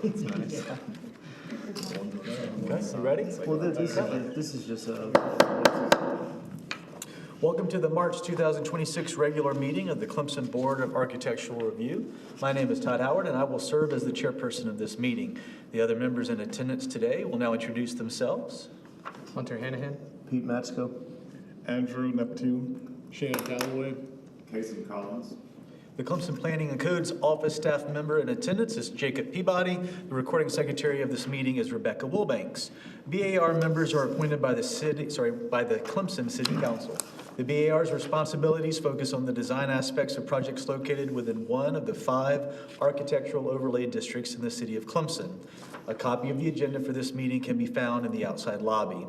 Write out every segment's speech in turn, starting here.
It's nice. Okay, you ready? Well, this is just a. Welcome to the March 2026 regular meeting of the Clemson Board of Architectural Review. My name is Todd Howard, and I will serve as the chairperson of this meeting. The other members in attendance today will now introduce themselves. Hunter Hanahan. Pete Matsko. Andrew Neptune. Shannon Calloway. Casey Collins. The Clemson Planning and Codes office staff member in attendance is Jacob Peabody. The recording secretary of this meeting is Rebecca Wilbanks. BAR members are appointed by the Clemson City Council. The BAR's responsibilities focus on the design aspects of projects located within one of the 5 architectural overlay districts in the city of Clemson. A copy of the agenda for this meeting can be found in the outside lobby.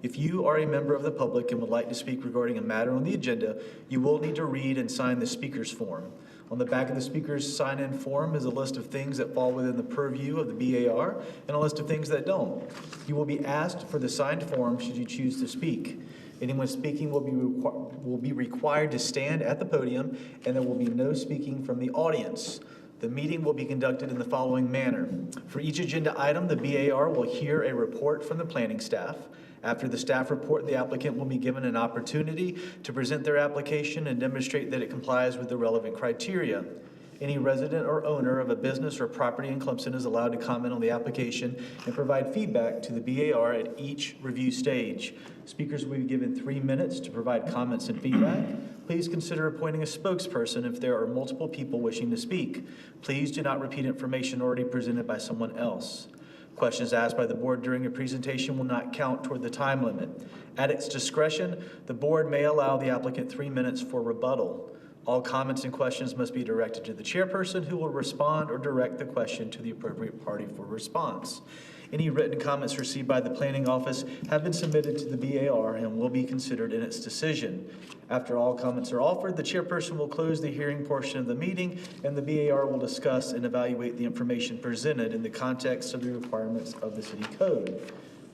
If you are a member of the public and would like to speak regarding a matter on the agenda, you will need to read and sign the speaker's form. On the back of the speaker's sign-in form is a list of things that fall within the purview of the BAR and a list of things that don't. You will be asked for the signed form should you choose to speak. Anyone speaking will be required to stand at the podium, and there will be no speaking from the audience. The meeting will be conducted in the following manner. For each agenda item, the BAR will hear a report from the planning staff. After the staff report, the applicant will be given an opportunity to present their application and demonstrate that it complies with the relevant criteria. Any resident or owner of a business or property in Clemson is allowed to comment on the application and provide feedback to the BAR at each review stage. Speakers will be given 3 minutes to provide comments and feedback. Please consider appointing a spokesperson if there are multiple people wishing to speak. Please do not repeat information already presented by someone else. Questions asked by the board during a presentation will not count toward the time limit. At its discretion, the board may allow the applicant 3 minutes for rebuttal. All comments and questions must be directed to the chairperson, who will respond or direct the question to the appropriate party for response. Any written comments received by the planning office have been submitted to the BAR and will be considered in its decision. After all comments are offered, the chairperson will close the hearing portion of the meeting, and the BAR will discuss and evaluate the information presented in the context of the requirements of the city code.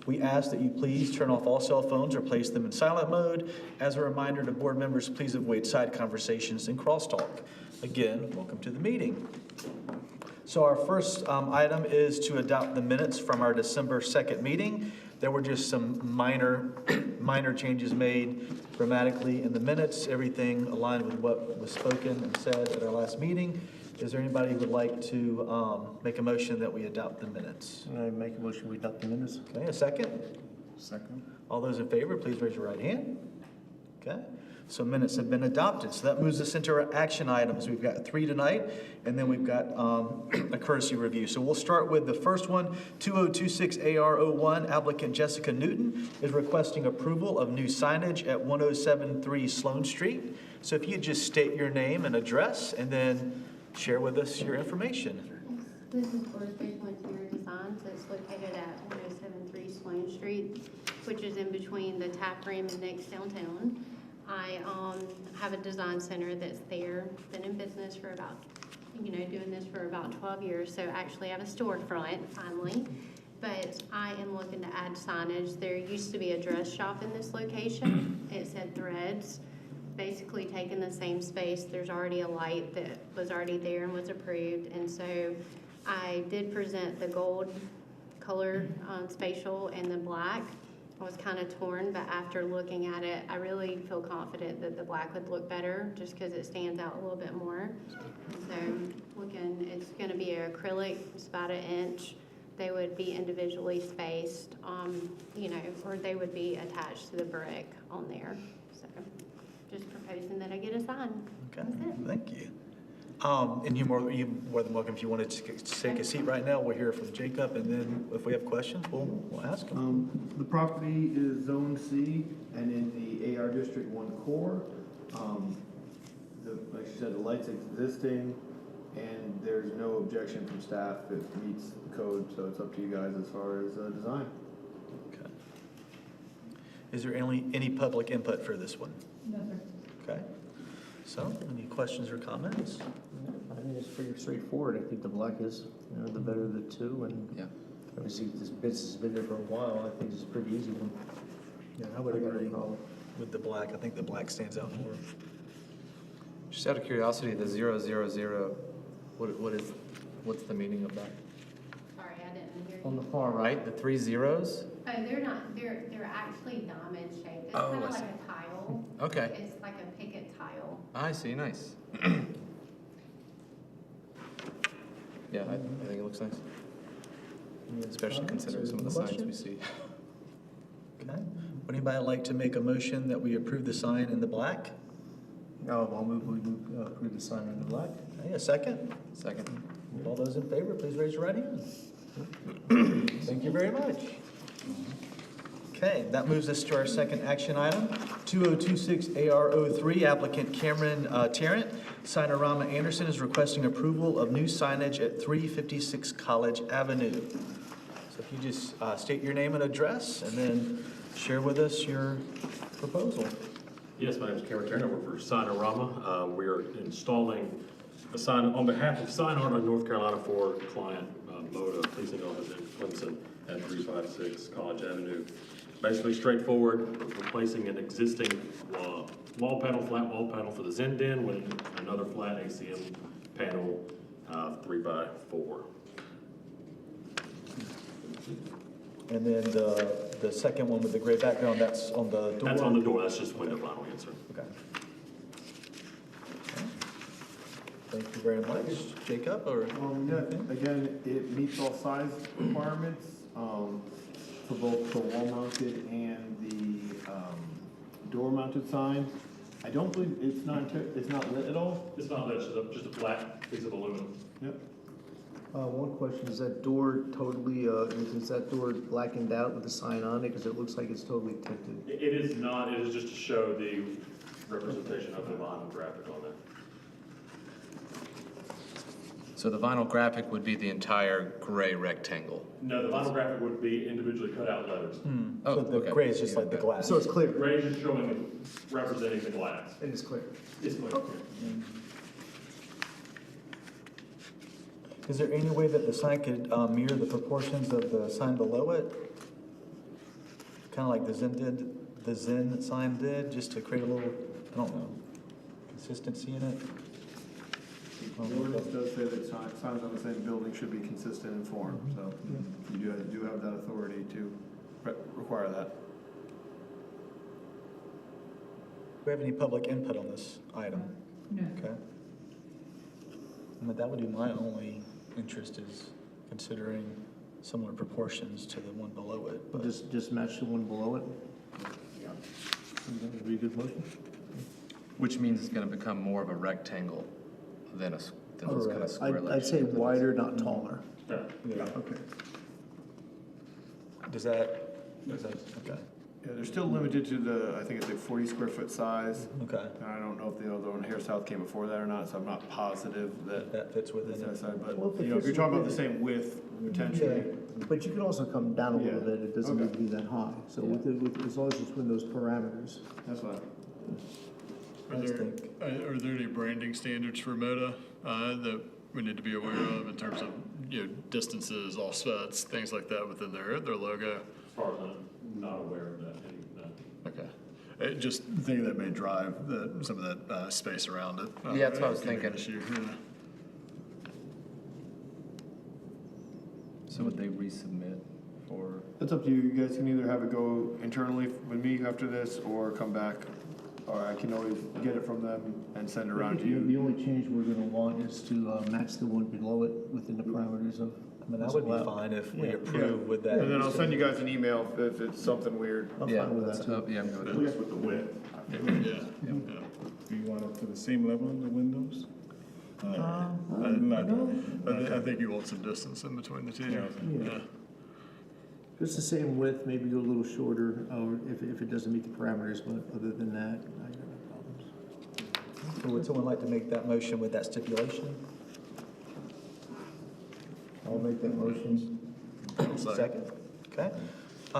We ask that you please turn off all cell phones or place them in silent mode. As a reminder to board members, please avoid side conversations and crosstalk. Again, welcome to the meeting. So our first item is to adopt the minutes from our December 2nd meeting. There were just some minor changes made grammatically in the minutes. Everything aligned with what was spoken and said at our last meeting. Is there anybody who would like to make a motion that we adopt the minutes? I make a motion we adopt the minutes. Okay, a second? Second. All those in favor, please raise your right hand. Okay, so minutes have been adopted. So that moves us into our action items. We've got 3 tonight, and then we've got a courtesy review. So we'll start with the first one, 2026 AR01. Applicant Jessica Newton is requesting approval of new signage at 1073 Sloan Street. So if you just state your name and address, and then share with us your information. This is for Spatial Interior Designs. It's located at 1073 Sloan Street, which is in between the tap room and next downtown. I have a design center that's there, been in business for about, doing this for about 12 years. So actually I have a storefront finally, but I am looking to add signage. There used to be a dress shop in this location. It said Threads. Basically taking the same space. There's already a light that was already there and was approved, and so I did present the gold color spatial and the black. I was kind of torn, but after looking at it, I really feel confident that the black would look better just because it stands out a little bit more. And so it's going to be an acrylic. It's about 1 inch. They would be individually spaced, or they would be attached to the brick on there. So just proposing that I get a sign. Okay, thank you. And you're more than welcome if you wanted to take a seat right now. We'll hear from Jacob, and then if we have questions, we'll ask him. The property is Zone C and in the AR District 1 core. Like you said, the light's existing, and there's no objection from staff. It meets the code, so it's up to you guys as far as design. Okay. Is there any public input for this one? No, sir. Okay. So, any questions or comments? I think it's pretty straightforward. I think the black is, the better of the two, and Yeah. obviously this business has been there for a while. I think it's a pretty easy one. Yeah, I would I got no agree problem. with the black. I think the black stands out more. Just out of curiosity, the 000, what's the meaning of that? Sorry, On the far right, the 3 zeros? Oh, they're not, they're actually diamond shaped. It's Oh, kind I of like see. a tile. Okay, It's like a picket tile. I see, nice. Yeah, I think it looks nice, especially considering some of the signs we see. Okay. Would anybody like to make a motion that we approve the sign in the black? I'll move, we approve the sign in the black. Okay, a second? Second. All those in favor, please raise your right hand. Thank you very much. Okay, that moves us to our second action item, 2026 AR03, applicant Cameron Tarrant. Signorama Anderson is requesting approval of new signage at 356 College Avenue. So if you just state your name and address, and then share with us your proposal. Yes, my name is Cameron Turner. I work for Signorama. We are installing a sign on behalf of Sign Art of North Carolina for client Moda Policing Office in Clemson at 356 College Avenue. Basically straightforward, replacing an existing wall panel, flat wall panel for the Zen Den with another flat ACM panel, 3x4. And then the second one with the gray background, that's on the door? That's on the door. That's just window vinyl, yes, sir. Okay. Thank you very much. Jacob, or? Yeah, again, it meets all size requirements, for both the wall mounted and the, door mounted sign. I don't believe, it's not lit at all? It's not lit, it's just a flat piece of aluminum. Yep. One question, is that door totally, is that door blackened out with the sign on it? Because it looks like it's totally tinted. It is not, it is just to show the representation of the vinyl graphic on there. So the vinyl graphic would be the entire gray rectangle? No, the vinyl graphic would be individually cut out letters. Oh, So the okay. gray is just like the glass. So it's clear, Gray is just showing, representing the glass. and it's clear. It's clear. Is there any way that the sign could mirror the proportions of the sign below it? Kind of like the Zen sign did, just to create a little, I don't know, consistency in it? The ordinance does say that signs on the same building should be consistent in form, so you do have that authority to require that. Do we have any public input on this item? No. Okay. That would be my only interest, is considering similar proportions to the one below it. But Just match the one below it? Yeah. That would be a good motion. Which means it's gonna become more of a rectangle than those kind of square I'd letters. say wider, not taller. Yeah. Yeah. Okay. Is that, okay, Yeah, they're still limited to the, I think it's like 40 square foot size. okay. And I don't know if the other one here south came before that or not, so I'm not positive that That fits that's within that it. side, but, Well, if it you know, if you're fits talking about the within same width, potentially. Yeah, but you can also come down a little Yeah. bit, it doesn't Okay. need to be that high. So as long as it's within those parameters. That's what. I just think, Are there any branding standards for Moda that we need to be aware of in terms of, distances, offsets, things like that within their logo? As far as I'm not aware of that, no. Okay. Just thinking that may drive some of that space around it. Yeah, that's what I was could be an thinking. issue, yeah. So would they resubmit for? That's up to you. You guys can either have it go internally with me after this, or come back, or I can always get it from them and send it around to The you. only change we're gonna want is to match the one below it within the parameters of. I mean, that would be fine if we Yeah. approve with that. And then I'll send you guys an email if it's something weird. I'm Yeah, fine with that too. yeah, I'm good At with least with the width. Yeah, yeah. Do you want it to the same level in the windows? I think you want some distance in between the two. Yeah. Just the same width, maybe go a little shorter, or if it doesn't meet the parameters, but other than that, I got no problems. So would someone like to make that motion with that stipulation? I'll make that motion. Second? Okay.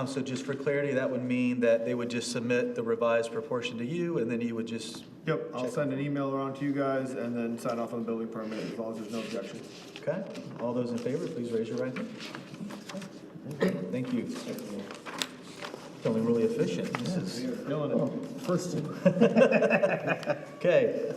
So just for clarity, that would mean that they would just submit the revised proportion to you, and then you would just, Yep, I'll send an email around to you guys and then sign off on the building permit as long as there's no objection. okay? All those in favor, please raise your right hand. Okay. Thank you. Feeling really efficient. This is killing it. First two. Okay.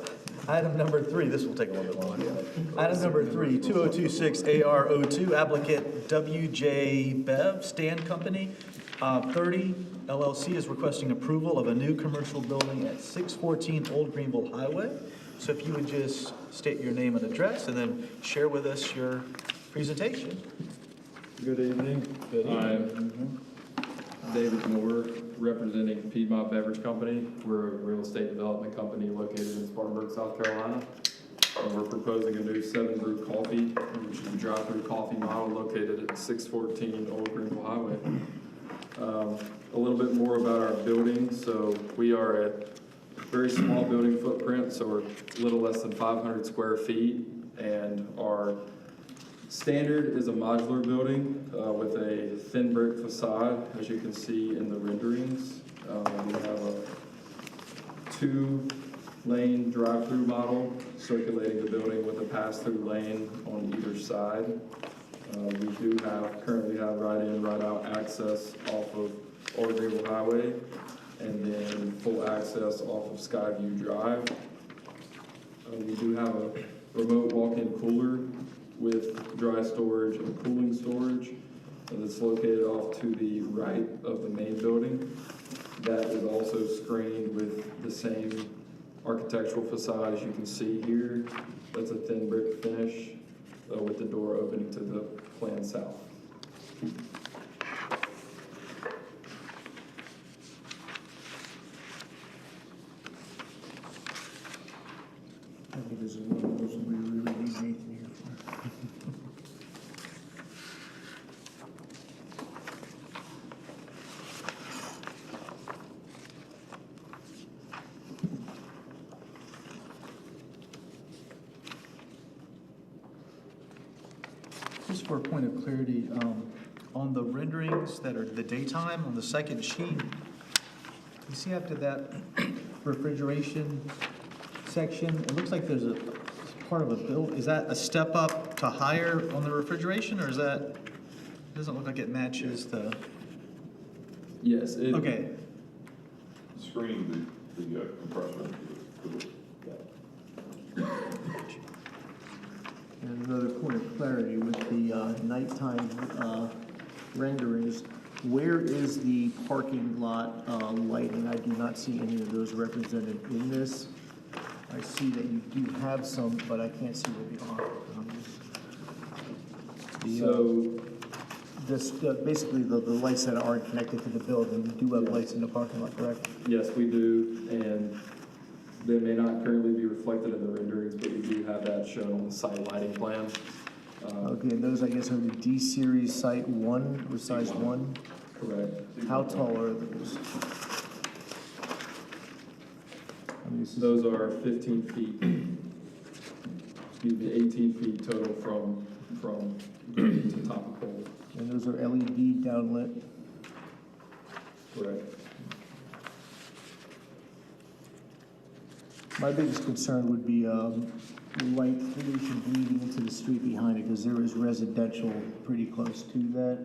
Item number 3, this will take a little bit longer. Item number 3, 2026 AR02, applicant WJ Bev Stand Company, 30 LLC is requesting approval of a new commercial building at 614 Old Greenville Highway. So if you would just state your name and address and then share with us your presentation. Good evening. I'm David Moore, representing Piedmont Beverage Company. We're a real estate development company located in Spartanburg, South Carolina. We're proposing a new 7-brew coffee, which is a drive-through coffee model located at 614 Old Greenville Highway. A little bit more about our building. So we are a very small building footprint, so we're a little less than 500 square feet, and our standard is a modular building with a thin brick facade, as you can see in the renderings. We have a 2-lane drive-through model circulating the building with a pass-through lane on either side. We do currently have right-in, right-out access off of Old Greenville Highway, and then full access off of Skyview Drive. We do have a remote walk-in cooler with dry storage and cooling storage that's located off to the right of the main building. That is also screened with the same architectural facade as you can see here. That's a thin brick finish with the door opening to the plan south. I think this is one of those we really need Nathan here for. Just for a point of clarity, on the renderings that are the daytime, on the second sheet, you see after that refrigeration section, it looks like there's a part of a build, is that a step up to higher on the refrigeration, or is that, it doesn't look like it matches the, Yes. okay. Screen the compressor. And another point of clarity with the nighttime renderings, where is the parking lot lighting? I do not see any of those represented in this. I see that you do have some, but I can't see where they are. So This, basically the lights that aren't connected to the building, you do have lights in the parking lot, correct? yes, we do, and they may not currently be reflected in the renderings, but we do have that shown on the site lighting plan. Okay, and those I guess are the D-Series Site 1 or size 1? Correct. How tall are those? I mean, this is- Those are 15 feet, excuse me, 18 feet total from grade to top of pole. And those are LED downlit? Correct. My biggest concern would be light pollution bleeding into the street behind it, because there is residential pretty close to that.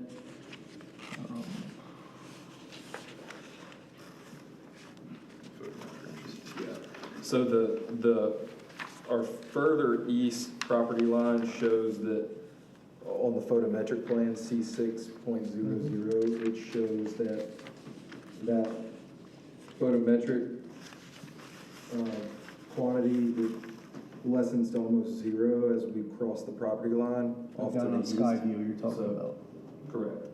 So our further east property line shows that on the photometric plan, C6.00, it shows that photometric quantity lessens to almost 0 as we cross the property line off to Down the on east. Skyview you're talking So- about. Correct.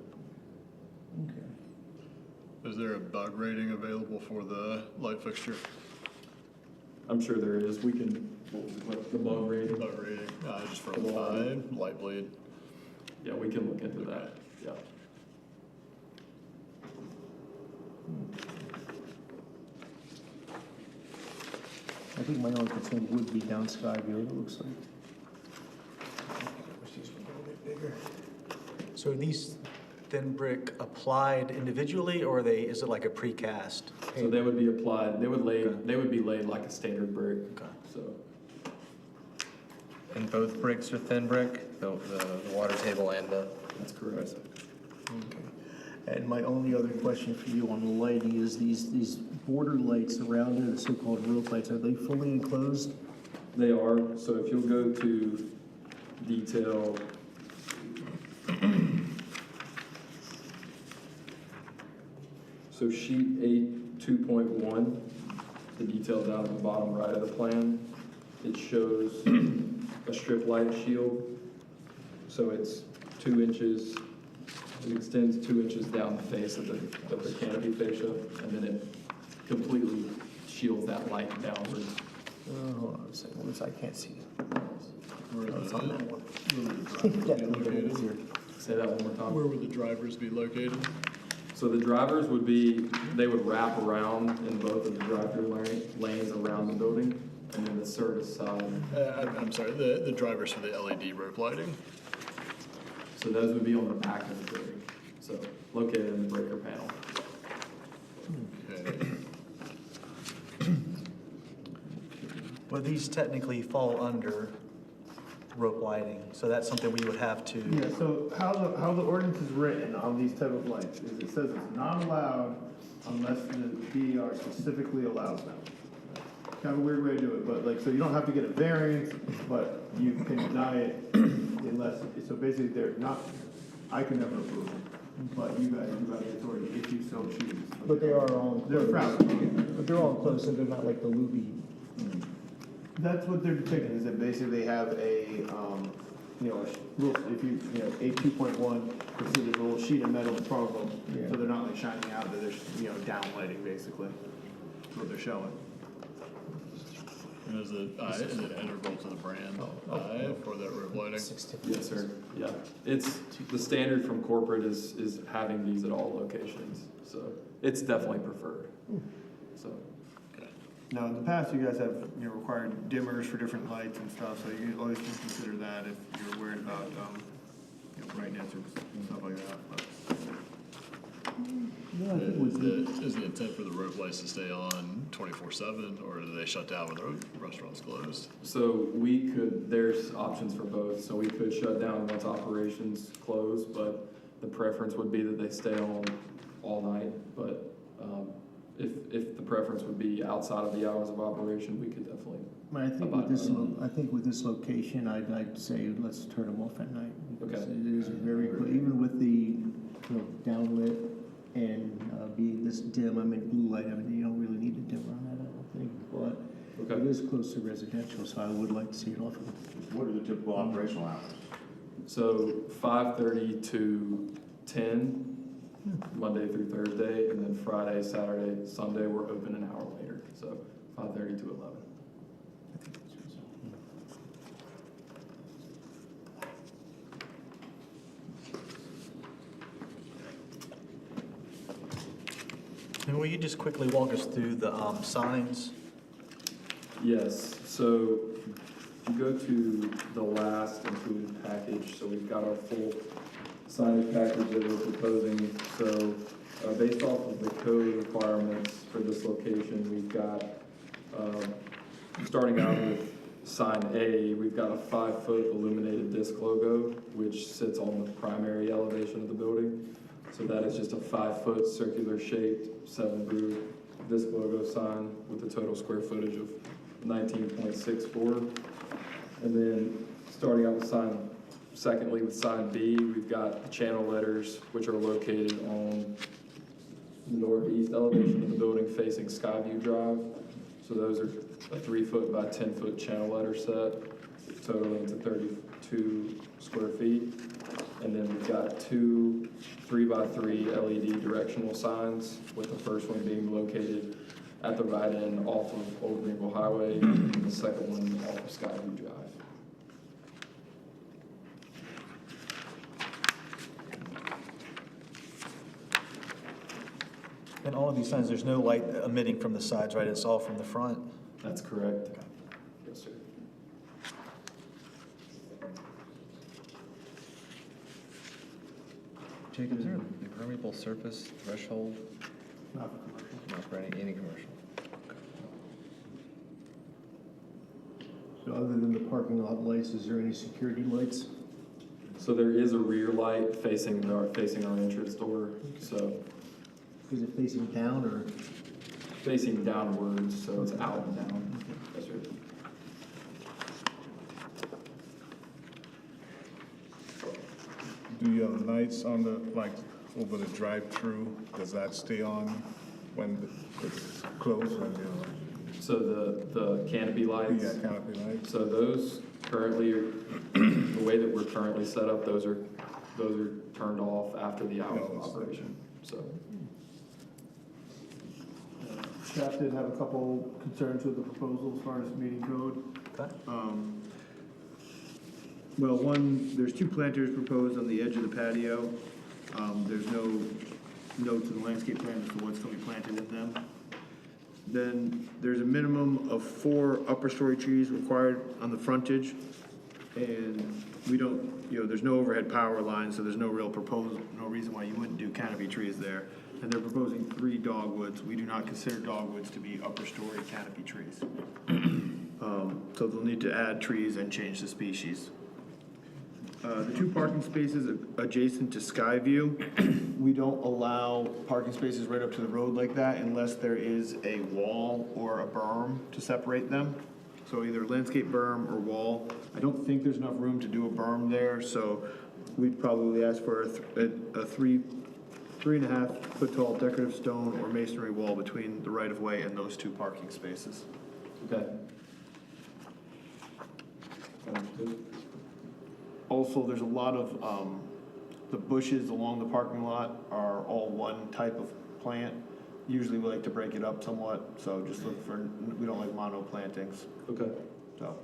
Okay. Is there a bug rating available for the light fixture? I'm sure there is. We can, what the bug rating? Bug rating, just for light bleed. Yeah, we can look into that, yeah. I think my only concern would be down Skyview, it looks like. So are these thin brick applied individually, or is it like a precast? So they would be applied, they would be laid like a standard brick, Okay. so. And both bricks are thin brick, the water table and the. That's correct. Okay. And my only other question for you on the lighting is these border lights around it, the so-called rope lights, are they fully enclosed? They are, so if you'll go to detail. So sheet 8, 2.1, the detail down at the bottom right of the plan, it shows a strip light shield. So it's 2 inches, it extends 2 inches down the face of the canopy fascia, and then it completely shields that light downwards. Hold on a second, I can't see. Where It's on that one. the drivers be located? Say that one more time. Where would the drivers be located? So the drivers would be, they would wrap around in both of the drive-through lanes around the building, and then the service side. I'm sorry, the drivers for the LED rope lighting? So those would be on the back of the building, so located in the breaker panel. Okay. Well, these technically fall under rope lighting, so that's something we would have to. Yeah, so how the ordinance is written on these type of lights is it says it's not allowed unless the DER specifically allows them. Kind of a weird way to do it, but like, so you don't have to get a variance, but you can deny it unless, so basically they're not, I can never approve them, but you guys do have the authority if you so choose. But they are all They're enclosed. proud. But they're all enclosed, so they're not like the loopy. That's what they're depicting, is that basically they have a, you know, if you, 8.2.1, you see the little sheet of metal in front of them, Yeah. so they're not like shining out, they're just, down lighting basically. That's what they're showing. And is it integral to the brand for that rope lighting? Yes, sir, yeah. It's, the standard from corporate is having these at all locations, so it's definitely preferred, so. Now, in the past, you guys have, required dimmers for different lights and stuff, so you always can consider that if you're worried about, brightness or stuff like that, but. Yeah, I think with the, Is the intent for the rope lights to stay on 24/7, or do they shut down when the restaurant's closed? So we could, there's options for both, so we could shut down once operations close, but the preference would be that they stay on all night, but, if the preference would be outside of the hours of operation, we could definitely. I think with this location, I'd say let's turn them off at night. Because Okay. it is very, even with the, downlit and being this dim, blue light, you don't really need a dimmer on that, I don't think. But Okay. it is close to residential, so I would like to see it off. What are the typical operational hours? So 5:30 to 10, Monday through Thursday, and then Friday, Saturday, Sunday, we're open an hour later, so 5:30 to 11. And will you just quickly walk us through the signs? Yes, so if you go to the last included package, so we've got our full signage package that we're proposing. So based off of the code requirements for this location, we've got, starting out with sign A, we've got a 5-foot illuminated disc logo, which sits on the primary elevation of the building. So that is just a 5-foot circular shaped 7-groove disc logo sign with a total square footage of 19.64. And then starting out with secondly with sign B, we've got the channel letters, which are located on the northeast elevation of the building facing Skyview Drive. So those are a 3-foot by 10-foot channel letter set, totaling to 32 square feet. And then we've got 2 3x3 LED directional signs, with the first one being located at the right end off of Old Greenville Highway, and the second one off of Skyview Drive. And all of these signs, there's no light emitting from the sides, right? It's all from the front? That's correct. Yes, sir. Jacob, is there a permeable surface threshold? Not for commercial. Not for any commercial. So other than the parking lot lights, is there any security lights? So there is a rear light facing our entrance door, so Is it facing down or? facing downwards, so it's out and down. Yes, sir. The lights on the, like, over the drive-through, does that stay on when it's closed, when So the canopy lights? yeah, canopy lights? So those currently, the way that we're currently set up, those are turned off after the hour of operation, so. Staff did have a couple concerns with the proposal as far as meeting code. Okay. Well, one, there's 2 planters proposed on the edge of the patio. There's no notes in the landscape plan as to what's going to be planted in them. Then there's a minimum of 4 upper story trees required on the frontage. And we don't, there's no overhead power lines, so there's no reason why you wouldn't do canopy trees there. And they're proposing 3 dogwoods. We do not consider dogwoods to be upper story canopy trees. So they'll need to add trees and change the species. The 2 parking spaces adjacent to Skyview, we don't allow parking spaces right up to the road like that unless there is a wall or a berm to separate them. So either landscape berm or wall. I don't think there's enough room to do a berm there, so we'd probably ask for a 3.5 foot tall decorative stone or masonry wall between the right of way and those 2 parking spaces. Okay. Understood. Also, there's a lot of, the bushes along the parking lot are all one type of plant. Usually we like to break it up somewhat, so just look for, we don't like mono plantings, Okay. so.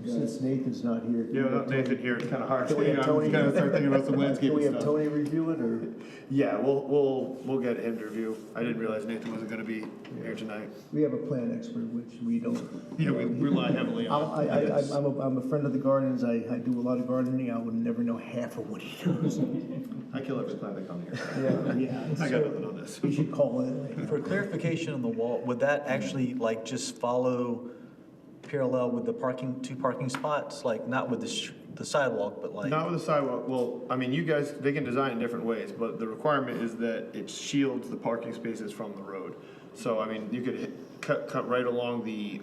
Since Nathan's not here. Yeah, without Nathan here, it's kinda hard. Can we have I'm Tony? gonna start thinking about some Can landscaping we have stuff. Tony review it, or? Yeah, we'll get him to review. I didn't realize Nathan wasn't gonna be here tonight. We have a plant expert, which we don't. Yeah, we rely heavily on. I'm a friend of the gardens, I do a lot of gardening, I would never know half of what he does. I kill every plant that comes here. Yeah. I got nothing on this. You should call it. For clarification on the wall, would that actually like just follow parallel with the 2 parking spots? Like not with the sidewalk, but like? Not with the sidewalk, well, I mean, you guys, they can design in different ways, but the requirement is that it shields the parking spaces from the road. So, I mean, you could cut right along the,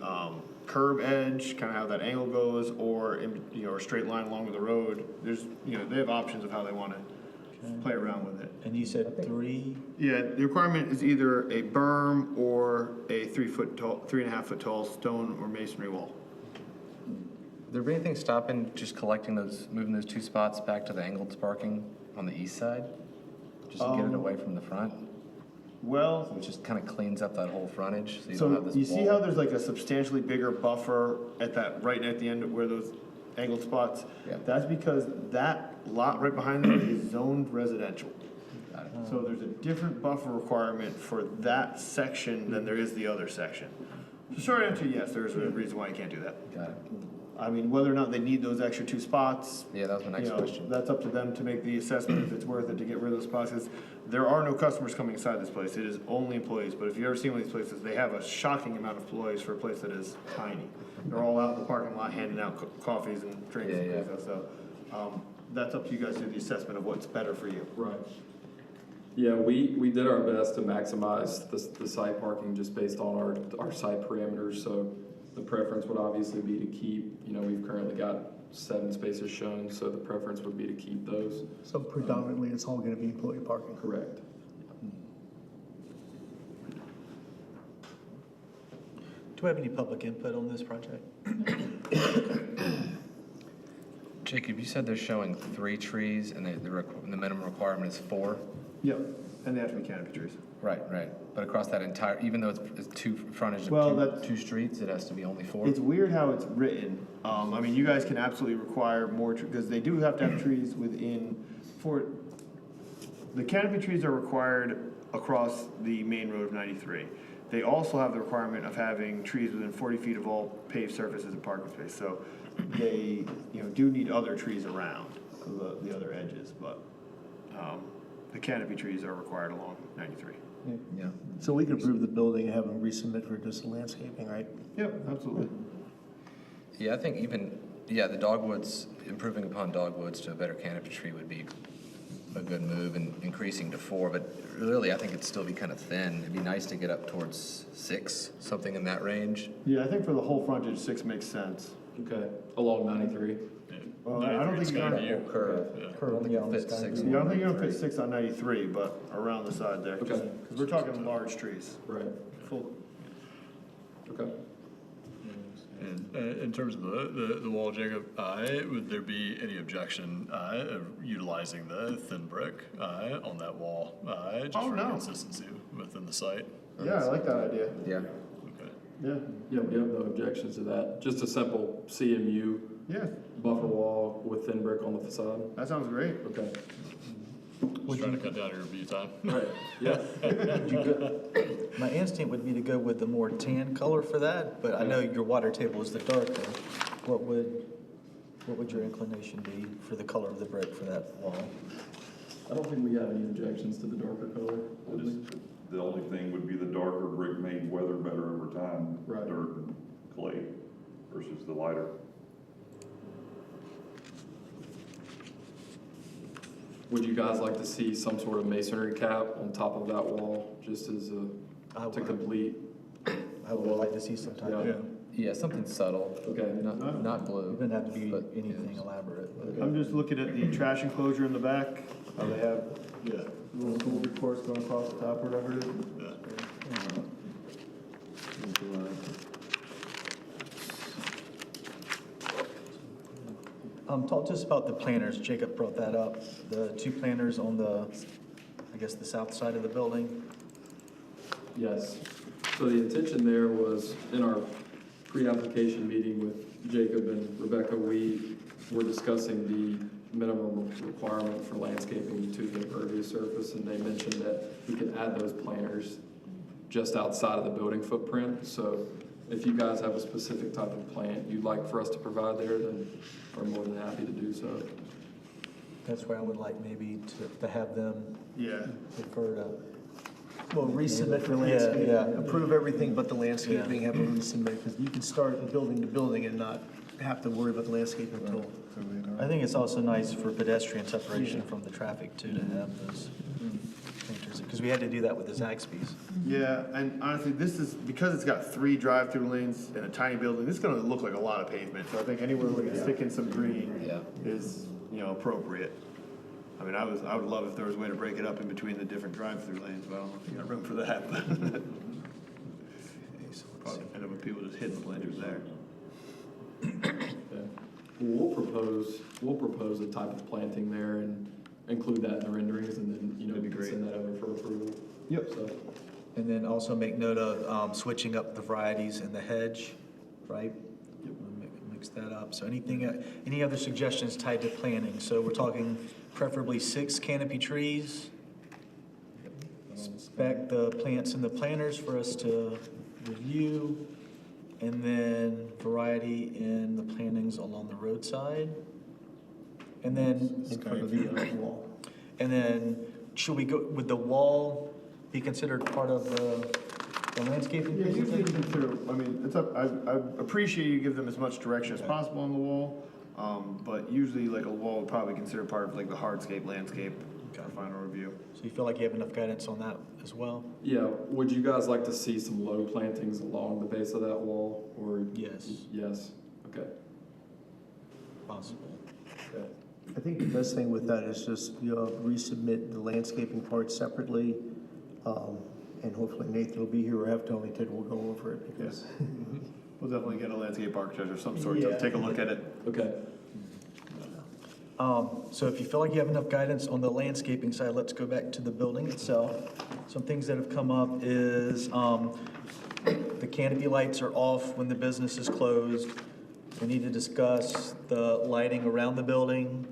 curb edge, kinda how that angle goes, or in, a straight line along with the road. There's, they have options of how they wanna play around with it. And you said 3? Yeah, the requirement is either a berm or a 3.5 foot tall stone or masonry wall. Would there be anything stopping just moving those 2 spots back to the angled parking on the east side? Just to get it away from the front? Well, So it just kind of cleans up that whole frontage, so you don't so have this you see wall. how there's like a substantially bigger buffer right at the end of where those angled spots? Yeah. That's because that lot right behind there is zoned residential. Got it. So there's a different buffer requirement for that section than there is the other section. So short answer, yes, there's a reason why you can't do that. Got it. I mean, whether or not they need those extra 2 spots, Yeah, that was my next question. that's up to them to make the assessment if it's worth it to get rid of those spots. 'Cause there are no customers coming inside this place. It is only employees. But if you've ever seen one of these places, they have a shocking amount of employees for a place that is tiny. They're all out in the parking lot handing out coffees and drinks and Yeah, things. So that's up to you guys to do the assessment of what's better for you. Right. Yeah, we did our best to maximize the site parking just based on our site parameters, so the preference would obviously be to keep, we've currently got 7 spaces shown, so the preference would be to keep those. So predominantly, it's all gonna be employee parking. Correct. Do we have any public input on this project? Jacob, you said they're showing 3 trees and the minimum requirement is 4? Yep, and they have to be canopy trees. Right. But across that entire, even though it's 2 frontage Well, of 2 streets, it has to be only 4? It's weird how it's written. I mean, you guys can absolutely require more, because they do have to have trees the canopy trees are required across the main road of 93. They also have the requirement of having trees within 40 feet of all paved surfaces and parking space. So they, do need other trees around the other edges, but the canopy trees are required along 93. Yeah. So we could approve the building and have them resubmit for just landscaping, right? Yep, absolutely. Yeah, I think the dogwoods, improving upon dogwoods to a better canopy tree would be a good move, and increasing to 4, but really I think it'd still be kind of thin. It'd be nice to get up towards 6, something in that range. Yeah, I think for the whole frontage, 6 makes sense. Okay, along 93. Well, I don't think you're Skyview. gonna, Whole curve. Yeah. I don't think Yeah, it on the fits sky 6 view. yeah, I don't think you're on gonna fit 93. 6 on 93, but around the side there. Okay. Because we're talking large trees. Right, Full. okay. And in terms of the wall, Jacob, would there be any objection of utilizing the thin brick on that wall? Just Oh, for no. consistency within the site? Yeah, I like that idea. Yeah. Okay. Yeah, Yeah, we have no objections to that. Just a simple CMU yeah, buffer wall with thin brick on the facade. that sounds great. Okay. Just trying to cut down your review time. Right, yeah. My instinct would be to go with the more tan color for that, but I know your water table is the darker. What would your inclination be for the color of the brick for that wall? I don't think we have any objections to the darker color. The only thing would be the darker brick may weather better over time. Right. Dirt and clay versus the lighter. Would you guys like to see some sort of masonry cap on top of that wall, just as I to would. complete? I would like to see some type of, Yeah. it Yeah, something subtle, Okay. not blue. doesn't have to be but, yeah, anything elaborate. I'm just looking at the trash enclosure in the back, how they have Yeah. little gold reports going across the top, whatever it is. Talk to us about the planters. Jacob brought that up. The 2 planters on the, I guess, the south side of the building. Yes. So the intention there was, in our pre-application meeting with Jacob and Rebecca, we were discussing the minimum requirement for landscaping to the impervious surface, and they mentioned that we could add those planters just outside of the building footprint. So if you guys have a specific type of plant you'd like for us to provide there, then we're more than happy to do so. That's where I would like maybe to have them Yeah. refer to. Well, resubmit for Yeah, landscaping, yeah. approve everything but the landscaping, have a resubmit, because you can start building to building and not have to worry about the landscaping until. I think it's also nice for pedestrian separation from the traffic too, to have those planters, because we had to do that with the Zaxby's. Yeah, and honestly, this is, because it's got 3 drive-through lanes and a tiny building, this is gonna look like a lot of pavement. So I think anywhere we can stick in some green Yeah. is, appropriate. I mean, I would love if there was a way to break it up in between the different drive-through lanes, but I don't know if you got room for that, but. Probably end up with people just hitting the planters there. Okay. We'll propose a type of planting there and include that in the renderings, and then, That'd be we can great. send that over for approval. Yep. So, And then also make note of switching up the varieties in the hedge, right? Mix that up. So any other suggestions tied to planting? So we're talking preferably 6 canopy trees. Spec the plants in the planters for us to review. And then variety in the plantings along the roadside. And then, In front of the wall. and then should we go, would the wall be considered part of the landscaping? Yeah, usually presentation? consider, I mean, it's up, I appreciate you give them as much direction as possible on the wall. But usually like a wall would probably consider part of like the hardscape landscape, our final review. So you feel like you have enough guidance on that as well? yeah, would you guys like to see some low plantings along the base of that wall, or? Yes. Yes, okay. Possible. Okay. I think the best thing with that is just, resubmit the landscaping part separately. And hopefully Nathan will be here, or have Tony, Ted will go over it, because. We'll definitely get a landscape architect of some sort Yeah. to take a look at it. Okay, So if you feel like you have enough guidance on the landscaping side, let's go back to the building itself. Some things that have come up is, the canopy lights are off when the business is closed. We need to discuss the lighting around the building,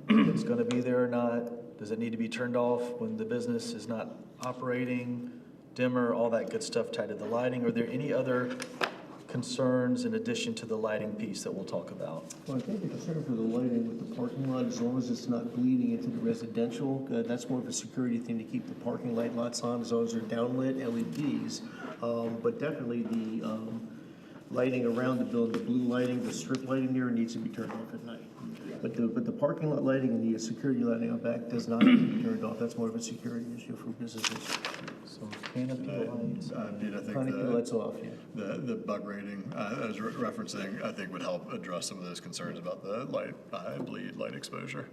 if it's gonna be there or not. Does it need to be turned off when the business is not operating? Dimmer, all that good stuff tied to the lighting. Are there any other concerns in addition to the lighting piece that we'll talk about? Well, I think the concern for the lighting with the parking lot, as long as it's not bleeding into the residential, that's more of a security thing to keep the parking light lots on, as long as they're downlit LEDs. But definitely the lighting around the building, the blue lighting, the strip lighting there needs to be turned off at night. Yes. but the parking lot lighting and the security lighting on back does not need to be turned off. That's more of a security issue for businesses. So canopy lights. Pete, I think Canopy lights off, yeah. the bug rating, I was referencing, I think would help address some of those concerns about the light, bleed, light exposure.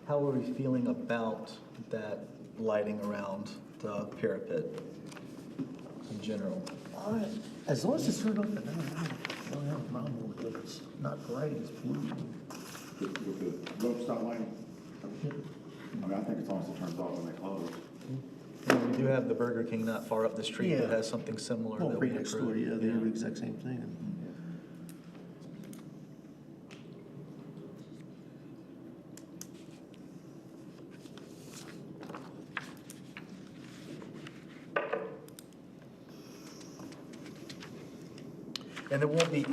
How are we feeling about that lighting around the parapet in general? As long as it's turned off at night, I don't have a problem with it. It's not bright, it's blue. With the rope stop lighting. I mean, I think as long as it turns off when they close. And we do have the Burger King not far up the street that Yeah. has something similar. Well, that right we next door, approved. yeah, they do the exact same thing. And there won't be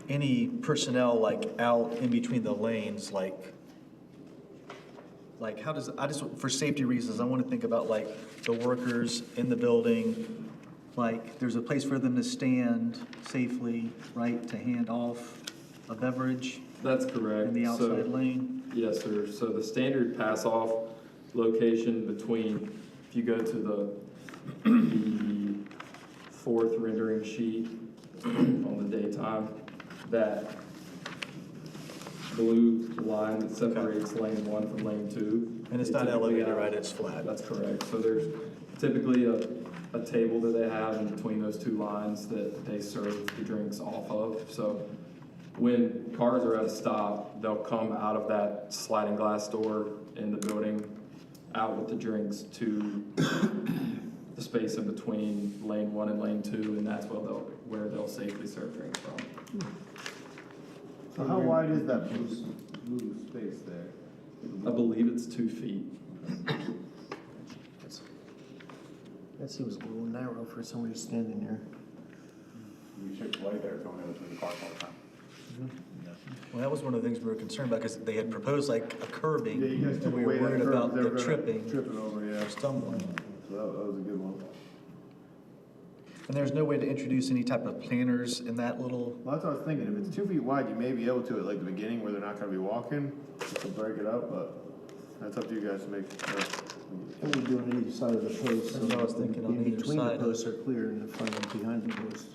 any personnel like out in between the lanes, like how does, I just, for safety reasons, I want to think about like the workers in the building, like there's a place for them to stand safely, right, to hand off a beverage That's correct. in the So- outside lane. Yes, sir. So the standard pass-off location between, if you go to the fourth rendering sheet on the daytime, that blue line that separates lane 1 from lane 2. And it's they not typically elevated, have- right, it's flat. That's correct. So there's typically a table that they have in between those two lines that they serve the drinks off of. So when cars are at a stop, they'll come out of that sliding glass door in the building, out with the drinks to the space in between lane 1 and lane 2, and that's where they'll safely serve drinks from. So how wide is that blue space there? I believe it's 2 feet. That seems a little narrow for somebody standing there. You should play there going in between the cars all the time. Well, that was one of the things we were concerned about, because they had proposed like a curbing. Yeah, you guys and took we away were that worried curve, about they were the gonna tripping trip it over, yeah. or stumbling. So that was a good one. And there's no way to introduce any type of planters in that little, Well, that's what I was thinking, if it's 2 feet wide, you may be able to at like the beginning where they're not gonna be walking, just to break it up, but that's up to you guys to make. What we do on either side of the post. That's what I was thinking, on In either between side. the posts are clear and the front and behind the posts.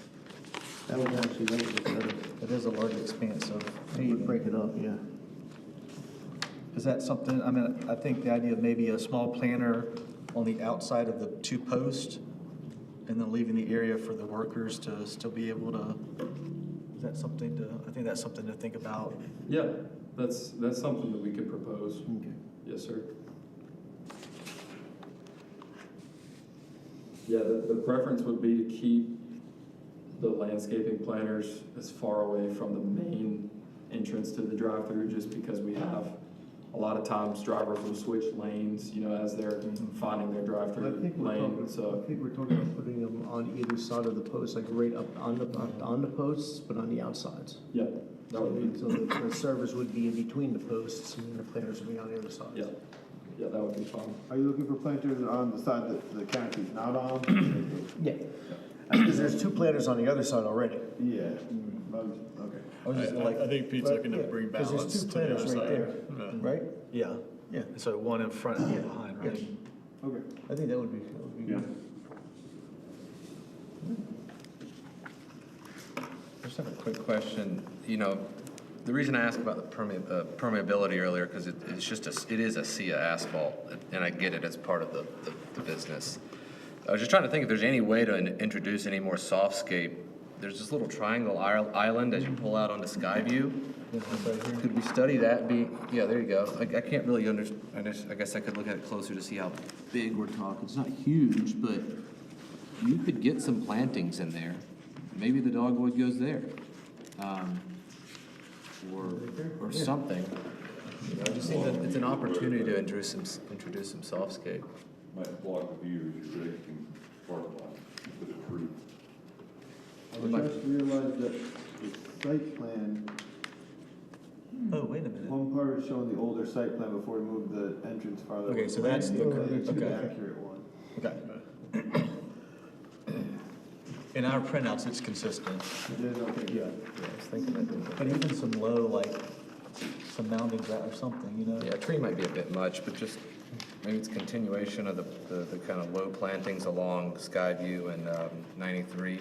That would actually, that would be better. it is a large expanse of It would paving. break it up, yeah. Is that something, I mean, I think the idea of maybe a small planter on the outside of the two posts and then leaving the area for the workers to still be able to, is that something to, I think that's something to think about. Yeah, that's something that we could propose. Okay. Yes, sir. Yeah, the preference would be to keep the landscaping planters as far away from the main entrance to the drive-through, just because we have a lot of times drivers will switch lanes, as they're finding their I drive-through think we're lane, talking, so. I think we're talking about putting them on either side of the post, like right up on the posts, but on the outsides. Yeah, that would be, So the servers would be in between the posts and then the planters would be on the other side. yeah, that would be fine. Are you looking for planters on the side that the canopy's not on? Yeah. Because there's 2 planters on the other side already. Yeah, okay. I was just like, I think Pete's looking to Yeah, bring 'cause balance there's to 2 the other planters right side. there, Yeah. right? yeah, Yeah. so one in front and one behind, right? Okay. I think that would be Yeah. good. I just have a quick question. The reason I asked about the permeability earlier, because it is a sea of asphalt, and I get it as part of the business. I was just trying to think if there's any way to introduce any more softscape. There's this little triangle island as you pull out onto Skyview. Could we study that? Yeah, there you go. I can't really I guess I could look at it closer to see how big we're talking. It's not huge, but you could get some plantings in there. Maybe the dogwood goes there. Or something. It just seems that it's an opportunity to introduce some softscape. Might block the view as you're exiting parking lot with a tree. I just realized that the site plan, Oh, wait a minute. one part is showing the older site plan before we moved the entrance farther. Okay, so that's the It's okay. the accurate one. Okay. In our printouts, it's consistent. It is, okay, Yeah. Yeah, I was thinking that didn't. But even some low, like, some mounding or something, you know? Yeah, a tree might be a bit much, but just maybe it's continuation of the kind of low plantings along Skyview and 93.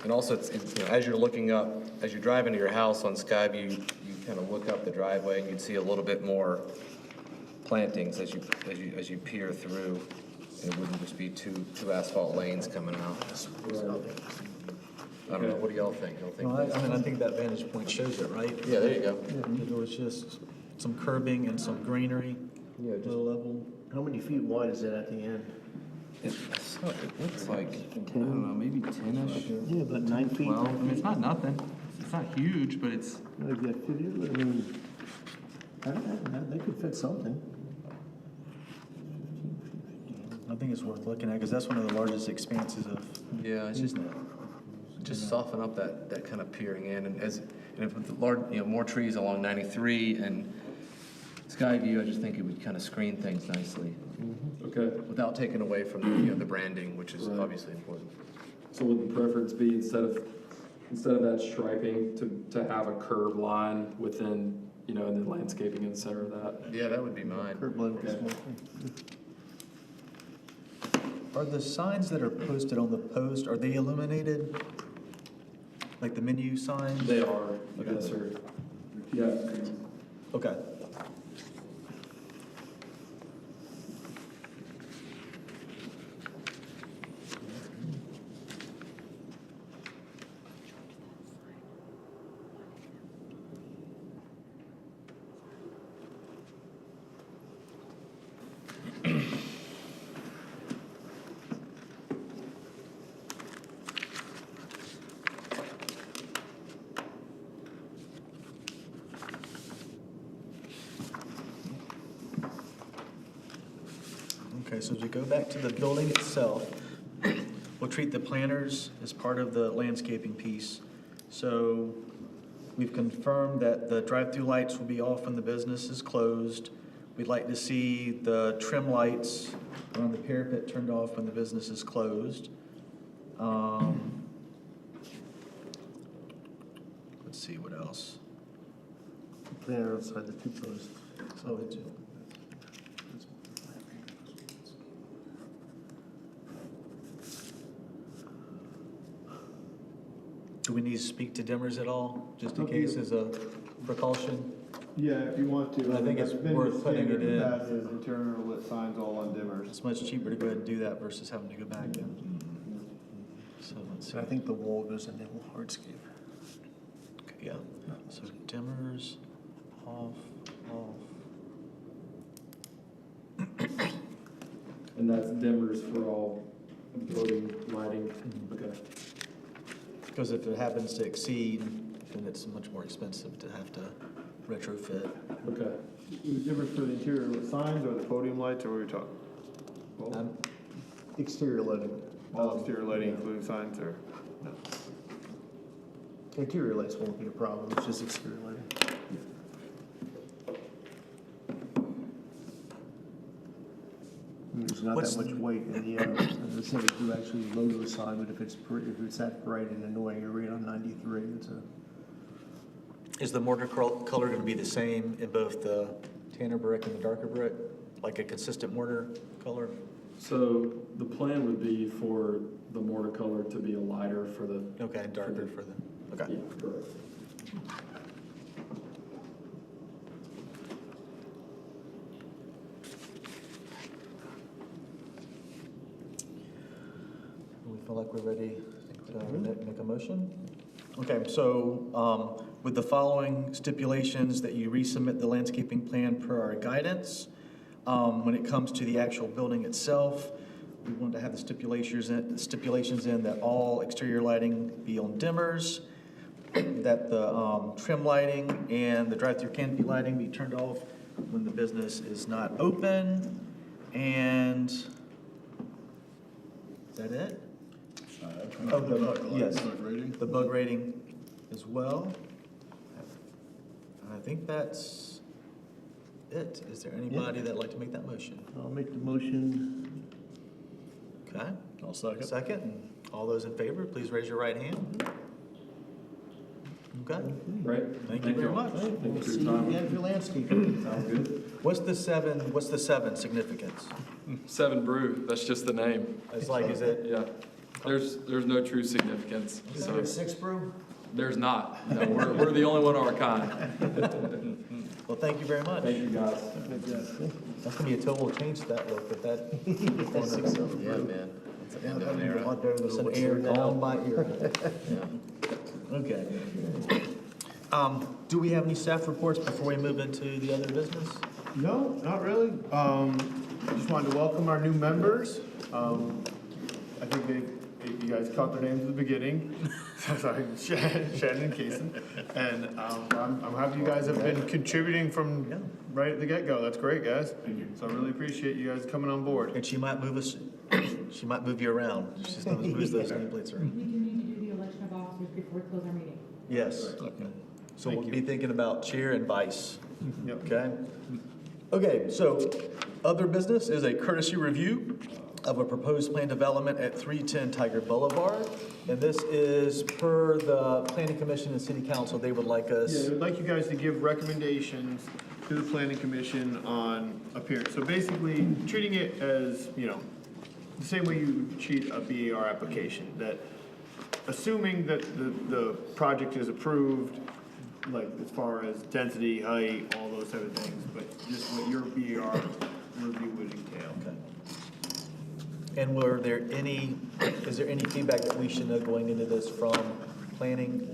And also, it's, you know, as you're looking up, as you drive into your house on Skyview, you kind of look up the driveway and you'd see a little bit more plantings as you peer through. And it wouldn't just be two asphalt lanes coming out. I don't know, what do y'all think? Y'all think? Well, I mean, I think that vantage point shows it, right? Yeah, there you go. There was just some curbing and some greenery, Yeah, just, low level. How many feet wide is it at the end? it looks like, I don't know, maybe 10-ish. Yeah, about 9 feet. 12. I mean, it's not nothing. It's not huge, but it's, Like that, I mean, I don't know, they could fit something. I think it's worth looking at, because that's one of the largest expanses of, yeah, it's just soften up that kind of peering in, and if with the large, you know, more trees along 93 and Skyview, I just think it would kind of screen things nicely Okay, without taking away from the, you know, the branding, which is Right. obviously important. so would the preference be instead of that striping to have a curb line within, you know, and then landscaping in the center of that? Yeah, that would be mine. Curb line would be Okay. small. are the signs that are posted on the post, are they illuminated? Like the menu signs? They are, Okay. yes, sir. Yeah. Okay. Okay, so as we go back to the building itself, we'll treat the planters as part of the landscaping piece. So we've confirmed that the drive-through lights will be off when the business is closed. We'd like to see the trim lights around the parapet turned off when the business is closed. Let's see, what else? Planter outside the two posts. Oh, it's, do we need to speak to dimmers at all, just in case as a precaution? Yeah, if you want to. I think it's That's been worth the putting it standard in. that is internal lit signs all on dimmers. It's much cheaper to go ahead and do that versus having to go back in. So let's see. So I think the wall goes in the hardscape. Okay, yeah, so dimmers, off. And that's dimmers for all building lighting? Okay. Because if it happens to exceed, then it's much more expensive to have to retrofit. Okay. Dimmers for the interior lit signs or the podium lights, or what are we talking? Exterior lighting. All exterior lighting, including signs, or? Interior lights won't be a problem, it's just exterior lighting. There's not What's- that much weight in the, as I said, if you actually logo a sign, but if it's that bright and annoying, you're right on 93, it's a. Is the mortar color going to be the same in both the tanner brick and the darker brick? Like a consistent mortar color? So the plan would be for the mortar color to be a lighter for the, Okay, darker for the, okay. yeah, correct. We feel like we're ready to make a motion? Okay, so with the following stipulations, that you resubmit the landscaping plan per our guidance. When it comes to the actual building itself, we want to have the stipulations in that all exterior lighting be on dimmers, that the trim lighting and the drive-through canopy lighting be turned off when the business is not open, and is that it? Oh, yes, the bug rating as well. I think that's it. Is there anybody that'd like to make that motion? I'll make the motion. Okay, I'll second. Second. All those in favor, please raise your right hand. Okay. Right? Thank you very much. Thank you We'll for see your you time. again for landscaping. Sounds good. What's the seven significance? 7 Brew, that's just the name. It's like, is it, Yeah. There's no true significance. Is So there a 6 brew? there's not. No, we're the only one of our kind. well, thank you very much. Thank you, guys. That's gonna be a total change to that look, but that. Yeah, man. It's an end of an era. There's an air down by ear. Okay. Do we have any staff reports before we move into the other business? No, not really. Just wanted to welcome our new members. I think you guys caught their names at the beginning. Sorry, Shannon and Kason. And I'm happy you guys have been contributing from right at the get-go. That's great, guys. Thank you. So I really appreciate you guys coming on board. And she might move you around. She's gonna move those nameplates around. We do need to do the election of officers before we close our meeting. Yes. So Thank we'll you. be thinking about chair and vice. Yep. Okay? Okay, so other business is a courtesy review of a proposed plan development at 310 Tiger Boulevard. And this is per the Planning Commission and City Council. They would like us. Yeah, I'd like you guys to give recommendations to the planning commission on appearance. So basically, treating it as, the same way you would treat a BAR application, that assuming that the project is approved, like as far as density, height, all those type of things, but just what your BAR review would entail. Okay. And is there any feedback that we should know going into this from planning?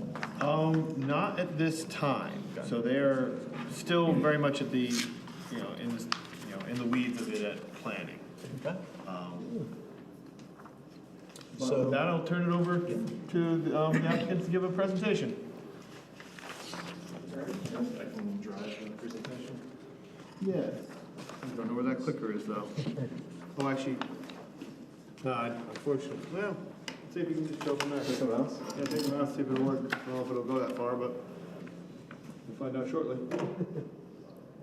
Not at this time. So they're still very much at the, in the weeds of it at planning. Okay. But So- with that, I'll turn it over to the applicants to give a presentation. I can drive the presentation. Yeah. I don't know where that clicker is, though. Oh, actually, no, unfortunately, well, see if you can just show from there. Take a mouse. Yeah, take them out, see if it'll work. I don't know if it'll go that far, but we'll find out shortly.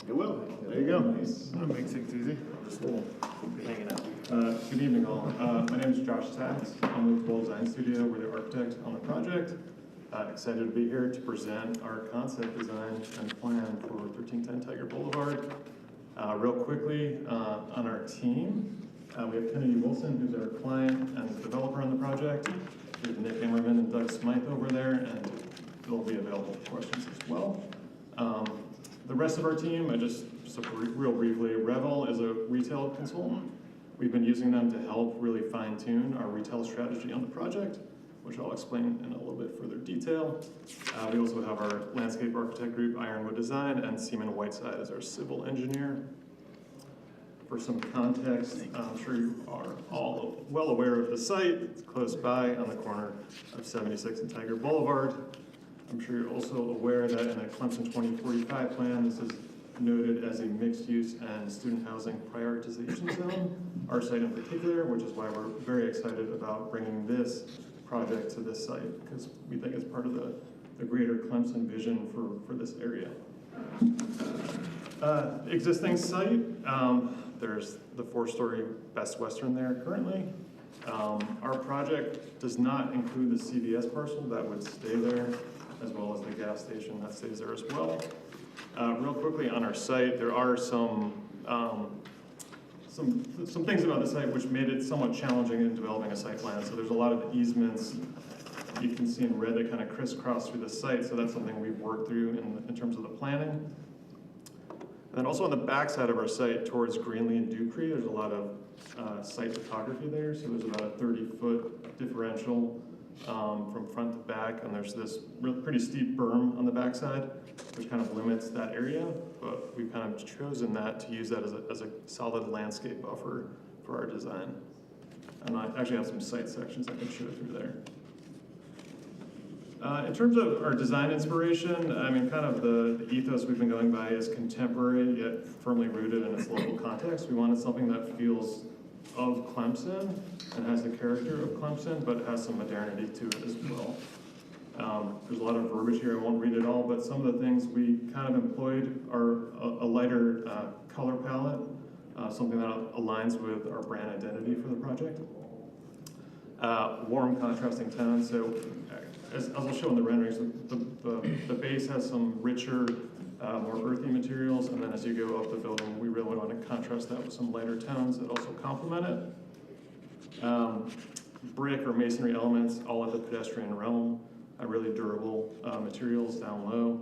It will. There you go. That makes things easy. Just be hanging out. Good evening, all. My name is Josh Sachs. I'm with Gold Design Studio. We're the architect on the project. Excited to be here to present our concept design and plan for 1310 Tiger Boulevard. Real quickly, on our team, we have Kennedy Wilson, who's our client and developer on the project. We have Nick Emmerman and Doug Smythe over there, and they'll be available for questions as well. The rest of our team, real briefly, Revel is a retail consultant. We've been using them to help really fine-tune our retail strategy on the project, which I'll explain in a little bit further detail. We also have our landscape architect group, Ironwood Design, and Seaman Whiteside as our civil engineer. For some context, I'm sure you are all well aware of the site. It's close by on the corner of 76 and Tiger Boulevard. I'm sure you're also aware that in the Clemson 2045 plan, this is noted as a mixed-use and student housing prioritization zone, our site in particular, which is why we're very excited about bringing this project to this site, because we think it's part of the greater Clemson vision for this area. Existing site, there's the 4-story Best Western there currently. Our project does not include the CVS parcel that would stay there, as well as the gas station that stays there as well. Real quickly on our site, there are some things about the site which made it somewhat challenging in developing a site plan. So there's a lot of easements you can see in red that kind of crisscross through the site. So that's something we've worked through in terms of the planning. And then also on the backside of our site towards Greenlee and Dupree, there's a lot of site photography there. So there's about a 30-foot differential from front to back, and there's this pretty steep berm on the backside, which kind of limits that area, but we've kind of chosen that to use that as a solid landscape buffer for our design. And I actually have some site sections I can show through there. In terms of our design inspiration, I mean, kind of the ethos we've been going by is contemporary, yet firmly rooted in its local context. We wanted something that feels of Clemson and has the character of Clemson, but has some modernity to it as well. There's a lot of verbiage here, I won't read it all, but some of the things we kind of employed are a lighter color palette, something that aligns with our brand identity for the project. warm contrasting tones. So as I'll show in the renderings, the base has some richer, more earthy materials, and then as you go up the building, we really want to contrast that with some lighter tones that also complement it. Brick or masonry elements, all at the pedestrian realm, really durable materials down low.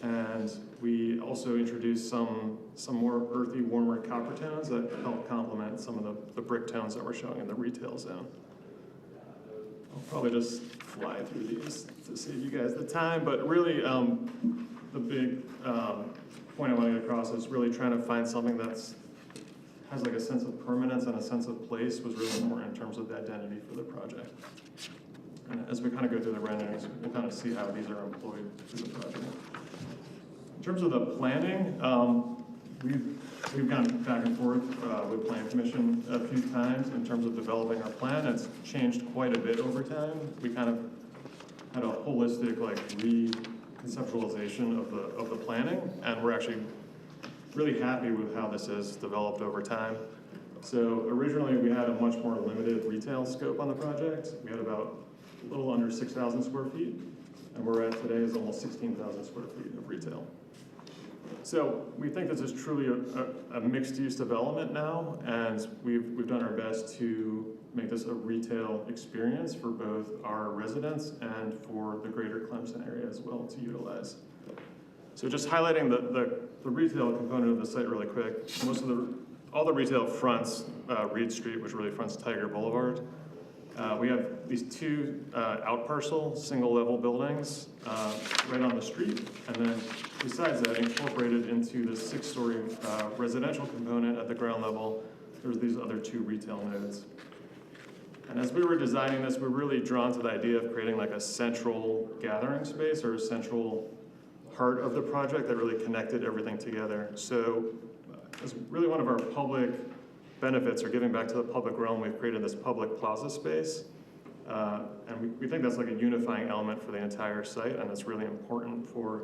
And we also introduced some more earthy, warmer copper tones that help complement some of the brick tones that we're showing in the retail zone. I'll probably just fly through these to save you guys the time, but really the big point I want to get across is really trying to find something that's has like a sense of permanence and a sense of place was really important in terms of the identity for the project. And as we kind of go through the renderings, we'll kind of see how these are employed through the project. In terms of the planning, we've gone back and forth with Plan Commission a few times in terms of developing our plan. It's changed quite a bit over time. We kind of had a holistic reconceptualization of the planning, and we're actually really happy with how this has developed over time. So originally we had a much more limited retail scope on the project. We had about a little under 6,000 square feet, and we're at today is almost 16,000 square feet of retail. So we think this is truly a mixed-use development now, and we've done our best to make this a retail experience for both our residents and for the greater Clemson area as well to utilize. So just highlighting the retail component of the site really quick. All the retail fronts Reed Street, which really fronts Tiger Boulevard. We have these two out-parcel, single-level buildings right on the street, and then besides that, incorporated into the 6-story residential component at the ground level, there's these other 2 retail nodes. And as we were designing this, we're really drawn to the idea of creating like a central gathering space or a central heart of the project that really connected everything together. So as really one of our public benefits or giving back to the public realm, we've created this public plaza space. And we think that's like a unifying element for the entire site, and it's really important for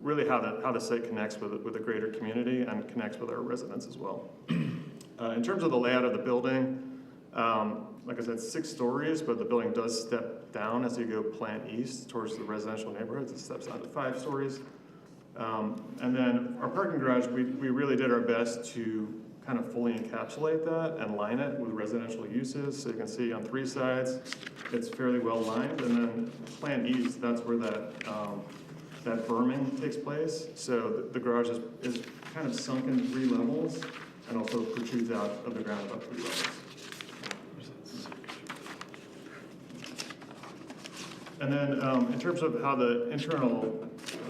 really how the site connects with the greater community and connects with our residents as well. In terms of the layout of the building, like I said, 6 stories, but the building does step down as you go plant east towards the residential neighborhoods. It steps down to 5 stories. And then our parking garage, we really did our best to kind of fully encapsulate that and line it with residential uses. So you can see on 3 sides, it's fairly well lined. And then plant east, that's where that berming takes place. So the garage is kind of sunk in 3 levels and also protrudes out of the ground about 3 levels. And then in terms of how the internal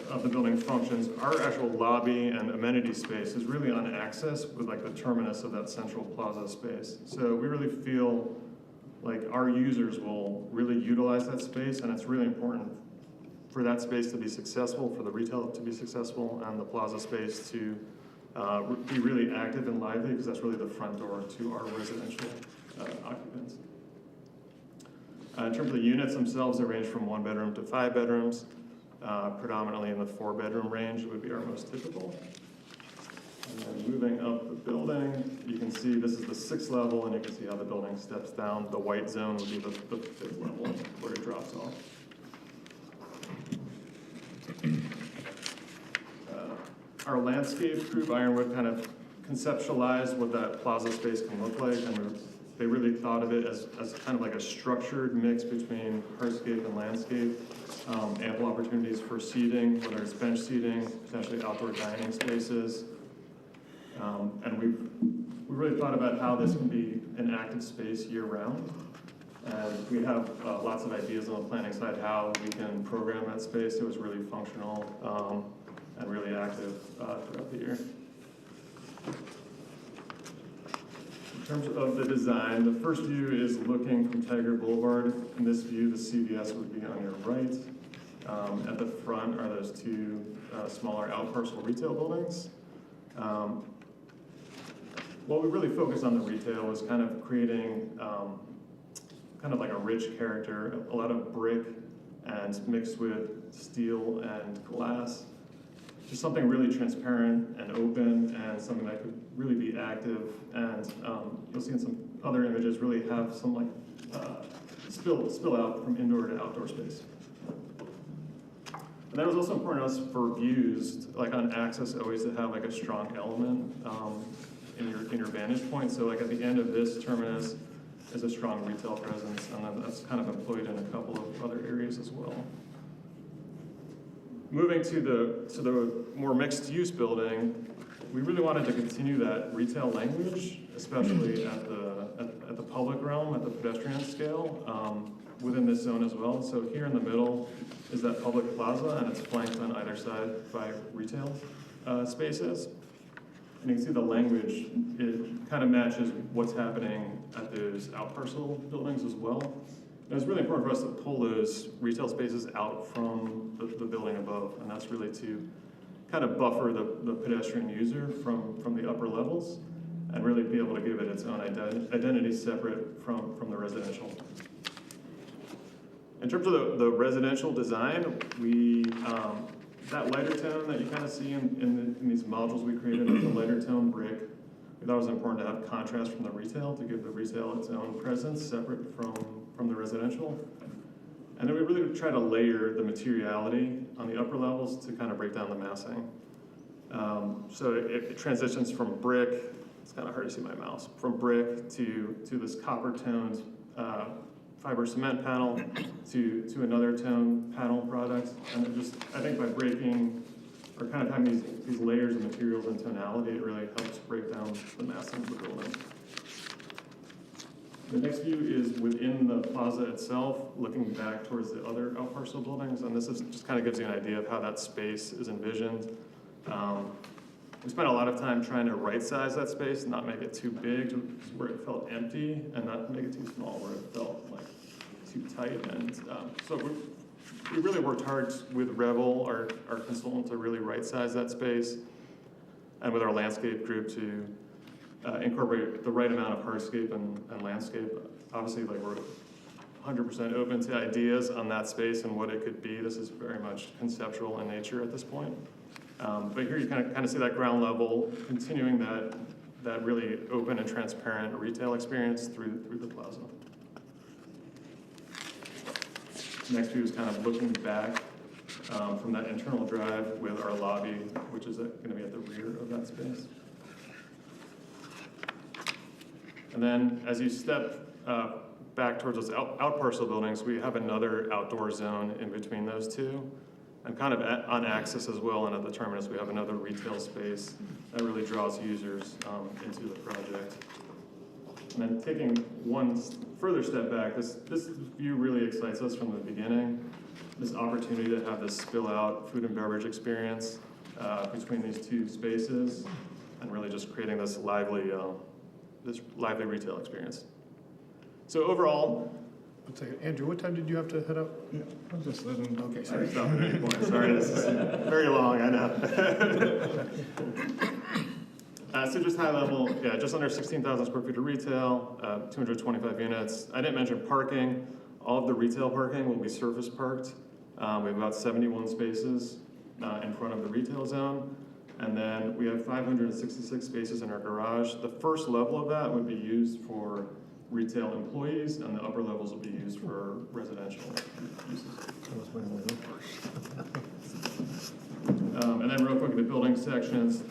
of the building functions, our actual lobby and amenity space is really on access with like the terminus of that central plaza space. So we really feel like our users will really utilize that space, and it's really important for that space to be successful, for the retail to be successful, and the plaza space to be really active and lively, because that's really the front door to our residential occupants. In terms of the units themselves, they range from 1 bedroom to 5 bedrooms. Predominantly in the 4-bedroom range would be our most typical. And then moving up the building, you can see this is the 6th level, and you can see how the building steps down. The white zone would be the 5th level where it drops off. Our landscape group, Ironwood, kind of conceptualized what that plaza space can look like, and they really thought of it as kind of like a structured mix between hardscape and landscape. Ample opportunities for seating, whether it's bench seating, potentially outdoor dining spaces. And we really thought about how this can be an active space year-round. And we have lots of ideas on the planning side how we can program that space so it's really functional and really active throughout the year. In terms of the design, the first view is looking from Tiger Boulevard. In this view, the CVS would be on your right. At the front are those 2 smaller out-parcel retail buildings. What we really focused on the retail was kind of creating kind of like a rich character, a lot of brick and mixed with steel and glass. Just something really transparent and open, and something that could really be active. And you'll see in some other images really have some like spill out from indoor to outdoor space. And that was also important to us for views, like on access, always to have like a strong element in your vantage point. So like at the end of this terminus is a strong retail presence, and then that's kind of employed in a couple of other areas as well. Moving to the more mixed-use building, we really wanted to continue that retail language, especially at the public realm, at the pedestrian scale, within this zone as well. So here in the middle is that public plaza, and it's flanked on either side by retail spaces. And you can see the language, it kind of matches what's happening at those outparcel buildings as well. And it's really important for us to pull those retail spaces out from the building above, and that's really to kind of buffer the pedestrian user from the upper levels and really be able to give it its own identity separate from the residential. In terms of the residential design, we, that lighter tone that you kind of see in these modules we created, the lighter tone brick, we thought it was important to have contrast from the retail to give the retail its own presence separate from the residential. And then we really try to layer the materiality on the upper levels to kind of break down the massing. So it transitions from brick, it's kind of hard to see my mouse, from brick to this copper toned fiber cement panel to another tone panel product. And it just, I think by breaking or kind of having these layers of materials and tonality, it really helps break down the massing of the building. The next view is within the plaza itself, looking back towards the other outparcel buildings, and this is just kind of gives you an idea of how that space is envisioned. We spent a lot of time trying to right-size that space, not make it too big where it felt empty, and not make it too small where it felt like too tight. And so we really worked hard with Revel, our consultant, to really right-size that space, and with our landscape group to incorporate the right amount of hardscape and landscape. Obviously, like we're 100% open to ideas on that space and what it could be. This is very much conceptual in nature at this point. But here you kind of see that ground level, continuing that really open and transparent retail experience through the plaza. Next view is kind of looking back from that internal drive with our lobby, which is going to be at the rear of that space. And then as you step back towards those outparcel buildings, we have another outdoor zone in between those two. And kind of on axis as well, and at the terminus, we have another retail space that really draws users into the project. And then taking one further step back, this view really excites us from the beginning. This opportunity to have this spill out food and beverage experience between these two spaces, and really just creating this lively retail experience. So overall, One second, Andrew, what time did you have to head out? Yeah, I'm just letting. Okay, sorry, sorry. stop at any point. Sorry, this is very long, I know. So just high level, yeah, just under 16,000 square feet of retail, 225 units. I didn't mention parking. All of the retail parking will be surface parked. We have about 71 spaces in front of the retail zone. And then we have 566 spaces in our garage. The first level of that would be used for retail employees, and the upper levels will be used for residential uses. And then real quick, the building sections.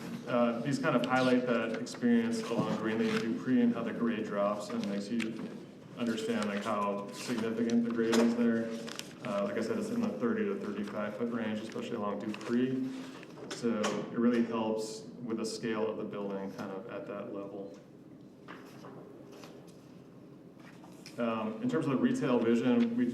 These kind of highlight that experience along Greenlee and Dupree and how the grade drops and makes you understand like how significant the grade is there. Like I said, it's in the 30 to 35 foot range, especially along Dupree. So it really helps with the scale of the building kind of at that level. In terms of the retail vision, we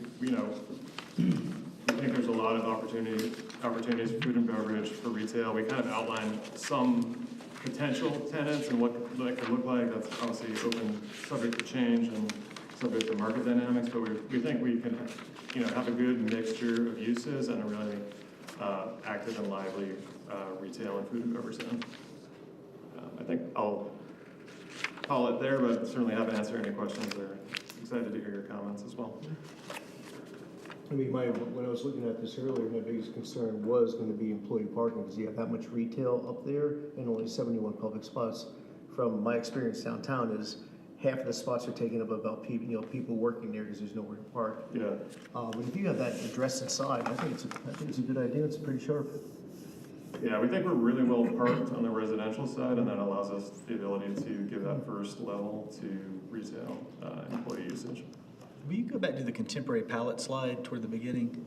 think there's a lot of opportunities for food and beverage for retail. We kind of outlined some potential tenants and what that could look like. That's obviously open, subject to change and subject to market dynamics, but we think we can have a good mixture of uses and a really active and lively retail and food and beverage zone. I think I'll call it there, but certainly happy to answer any questions there. Excited to hear your comments as well. I mean, when I was looking at this earlier, my biggest concern was going to be employee parking, because you have that much retail up there and only 71 public spots. From my experience downtown is half of the spots are taken up about people, people working there because there's nowhere to park. Yeah. But if you have that addressed inside, I think it's a good idea. It's pretty sharp. Yeah, we think we're really well parked on the residential side, and that allows us the ability to give that first level to retail employee usage. Will you go back to the contemporary palette slide toward the beginning?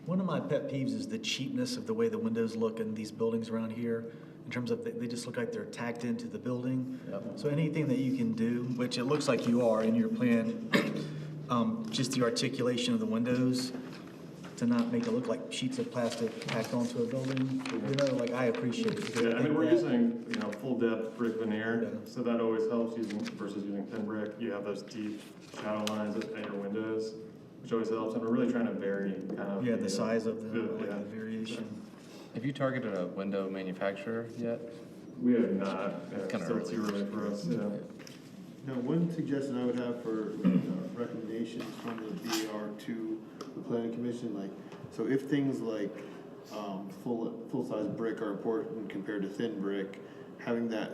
One of my pet peeves is the cheapness of the way the windows look in these buildings around here, in terms of they just look like they're tacked into the building. So anything that you can do, which it looks like you are in your plan, just the articulation of the windows, to not make it look like sheets of plastic tacked onto a building, like I appreciate it. Yeah, I mean, we're using, full depth brick veneer, so that always helps versus using thin brick. You have those deep shadow lines at your windows, which always helps, and we're really trying to vary kind of. Yeah, the size of the variation. Have you targeted a window manufacturer yet? We have not, it's Kinda still early. too early for us, yeah. Now, one suggestion I would have for recommendations from the BAR to the planning commission, like, so if things like full-size brick are important compared to thin brick,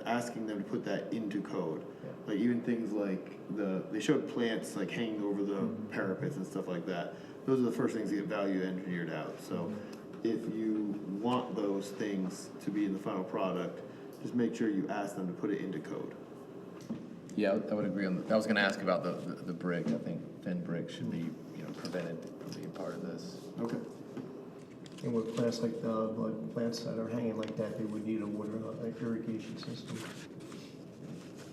asking them to put that into code. Like even things like they showed plants like hanging over the parapets and stuff like that. Those are the first things that get value engineered out. So if you want those things to be in the final product, just make sure you ask them to put it into code. Yeah, I would agree on, I was gonna ask about the brick. I think thin brick should be, prevented from being part of this. Okay. And with plants like plants that are hanging like that, they would need a water irrigation system.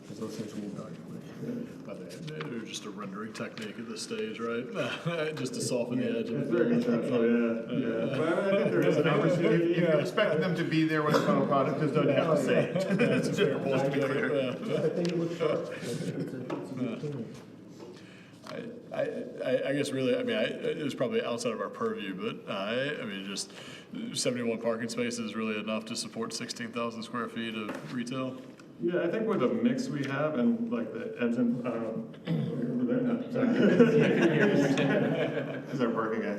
Because those things will die quick. I think they're just a rendering technique at this stage, right? Just to soften the edge. It's very conceptual, yeah. But I think there is an opportunity. If you're expecting them to be there when the final product is done, you have to say it. That's a fair point. Just to be clear. I think it looks sharp. It's a good thing. I guess really, I mean, it was probably outside of our purview, but I mean, just 71 parking spaces is really enough to support 16,000 square feet of retail. Yeah, I think with the mix we have and like the ebbs and, over there now. Is our parking guy.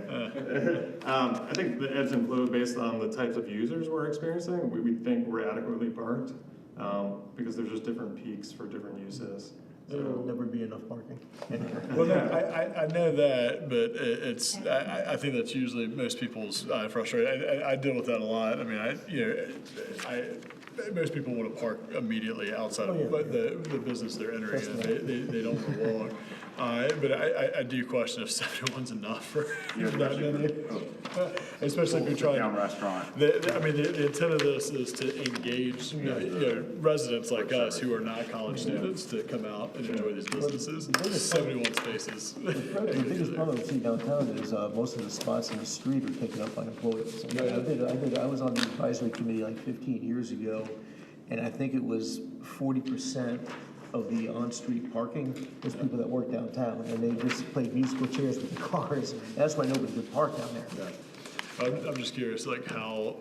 I think the ebbs and flow based on the types of users we're experiencing, we think we're adequately parked, because there's just different peaks for different uses. There will never be enough parking. Well, no, I know that, but I think that's usually most people's frustration. I deal with that a lot. I mean, most people want to park immediately outside of the business they're entering in. They don't want to walk. But I do question if 71's enough for that many. Especially if you're trying. Down restaurant. I mean, the intent of this is to engage residents like us who are not college students to come out and enjoy these businesses. 71 spaces. The biggest problem I see downtown is most of the spots in the street are taken up by employees. I was on the advisory committee like 15 years ago, and I think it was 40% of the on-street parking was people that work downtown, and they just played musical chairs with the cars. That's why nobody could park down there. I'm just curious, like how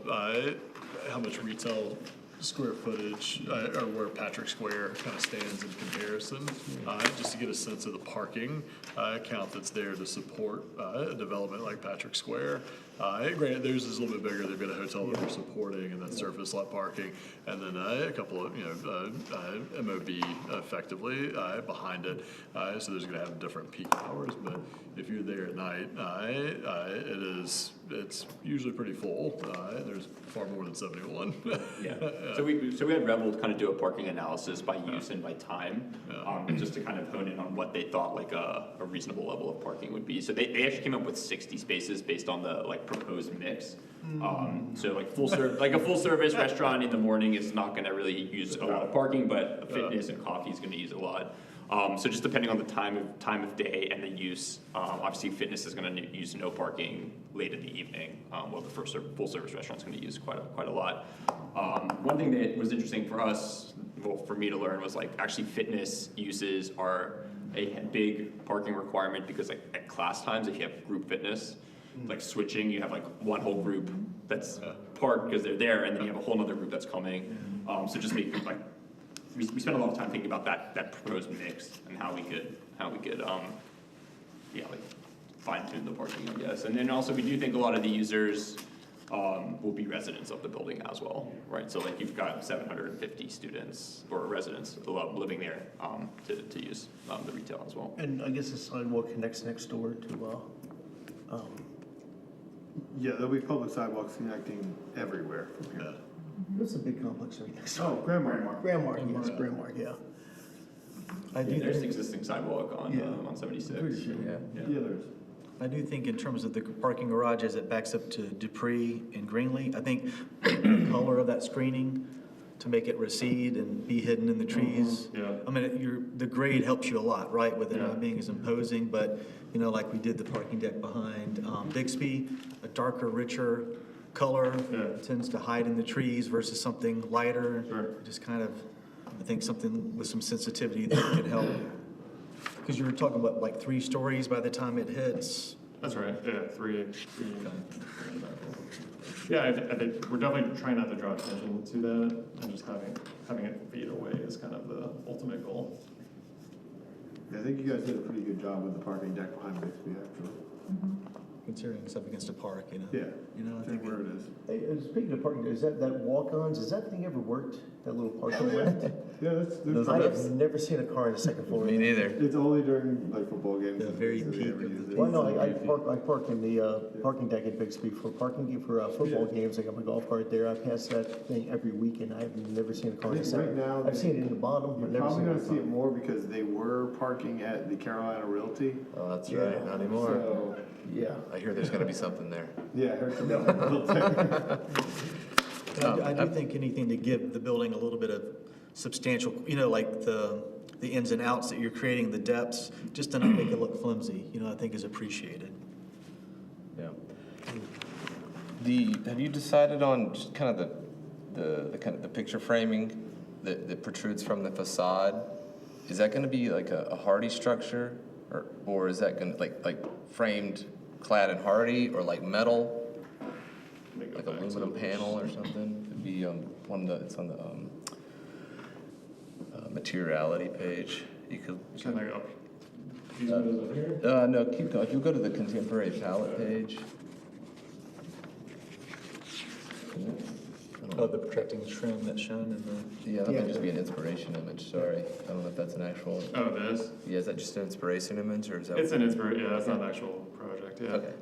much retail square footage or where Patrick Square kind of stands in comparison, just to get a sense of the parking count that's there to support a development like Patrick Square. Granted, theirs is a little bit bigger. They've got a hotel that they're supporting, and then surface lot parking, and then a couple of MOB effectively behind it. So there's going to have different peak hours. But if you're there at night, it's usually pretty full. There's far more than 71. Yeah. So we had Revel kind of do a parking analysis by use and by time, just to kind of hone in on what they thought like a reasonable level of parking would be. So they actually came up with 60 spaces based on the proposed mix. So like a full service restaurant in the morning is not going to really use a lot of parking, but a fitness and coffee is going to use a lot. So just depending on the time of day and the use, obviously fitness is going to use no parking late in the evening, while the full service restaurant is going to use quite a lot. One thing that was interesting for us, well, for me to learn, was like actually fitness uses are a big parking requirement because like at class times, if you have group fitness, like switching, you have like one whole group that's parked because they're there, and then you have a whole other group that's coming. So just make like we spent a lot of time thinking about that proposed mix and how we could fine tune the parking, I guess. And then also we do think a lot of the users will be residents of the building as well, right? So like you've got 750 students or residents living there to use the retail as well. And I guess the sidewalk connects next door to, Yeah, there'll be public sidewalks connecting everywhere from here. what's a big complex right next Oh, door? Grandma. Grandmark, yes, Grandmark, yeah. I do There's think, existing sidewalk on 76. Pretty sure. Yeah, there's. I do think in terms of the parking garage as it backs up to Dupree and Greenlee, I think the color of that screening to make it recede and be hidden in the trees. Yeah. I mean, the grade helps you a lot, right, with it Yeah. not being as imposing, but, like we did the parking deck behind Bixby, a darker, richer color Yeah. tends to hide in the trees versus something lighter. Sure. Just kind of, I think something with some sensitivity that can help. Because you were talking about like 3 stories by the time it hits. That's right, yeah, three. Yeah, I think we're definitely trying not to draw attention to that, and just having it fade away is kind of the ultimate goal. Yeah, I think you guys did a pretty good job with the parking deck behind Bixby, actually. Considering it's up against a park, Yeah. I think where it is. Hey, speaking of parking, is that walk-ons, has that thing ever worked, that little parking lot? Yeah, there's I have never seen a car on the second floor. Me neither. It's only during like football games. The very that they peak ever of use the it. Well, no, I park in the parking deck at Bixby for football games. I got my golf cart there. I pass that thing every weekend. I've never seen a car in the Right second. now, I've seen it in the bottom, You're but never probably seen gonna it. see it more because they were parking at the Carolina Realty. Oh, that's right, not anymore. So, Yeah. I hear there's gonna be something there. yeah, I heard something about the Realty. I do think anything to give the building a little bit of substantial, like the ins and outs that you're creating, the depths, just to not make it look flimsy, I think is appreciated. Yeah. Have you decided on just kind of the picture framing that protrudes from the facade? Is that gonna be like a hardy structure, or is that gonna like framed, clad in hardy, or like metal? Like aluminum panel or something? It'd be it's on the materiality page. You could. Kind of up. These windows over here? No, keep going. If you go to the contemporary palette page. Oh, the protecting trim that's shown in the. Yeah, that might just be an inspiration image, sorry. I don't know if that's an actual. Oh, this? Yeah, is that just an inspiration image, or is that? It's an inspiration, yeah, that's not an actual project, yeah. Okay.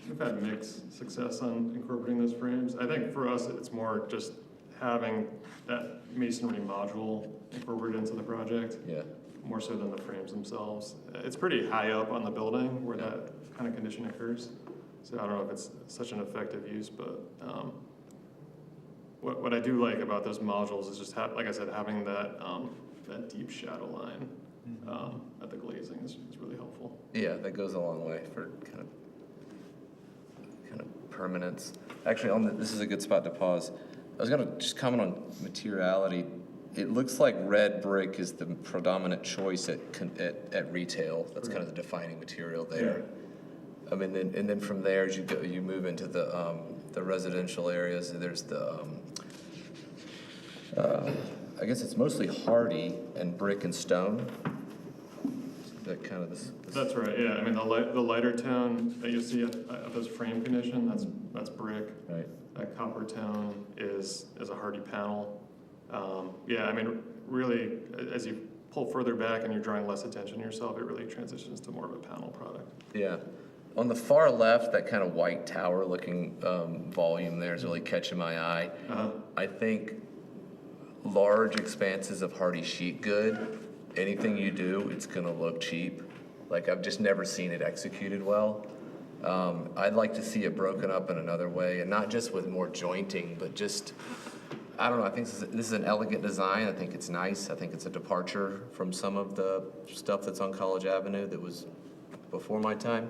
We've had mixed success on incorporating those frames. I think for us, it's more just having that masonry module incorporated into the project. Yeah. More so than the frames themselves. It's pretty high up on the building where that kind of condition occurs. So I don't know if it's such an effective use, but what I do like about those modules is just like I said, having that deep shadow line at the glazing is really helpful. Yeah, that goes a long way for kind of permanence. Actually, this is a good spot to pause. I was gonna just comment on materiality. It looks like red brick is the predominant choice at retail. That's kind of the defining material there. I mean, and then from there, as you move into the residential areas, there's I guess it's mostly hardy and brick and stone. That kind of this. That's right, yeah. I mean, the lighter tone that you see of this frame condition, that's brick. Right. That copper tone is a hardy panel. Yeah, I mean, really, as you pull further back and you're drawing less attention to yourself, it really transitions to more of a panel product. Yeah. On the far left, that kind of white tower-looking volume there is really catching my eye. I think large expanses of hardy sheet good, anything you do, it's gonna look cheap. Like, I've just never seen it executed well. I'd like to see it broken up in another way, and not just with more jointing, but just, I don't know, I think this is an elegant design. I think it's nice. I think it's a departure from some of the stuff that's on College Avenue that was before my time.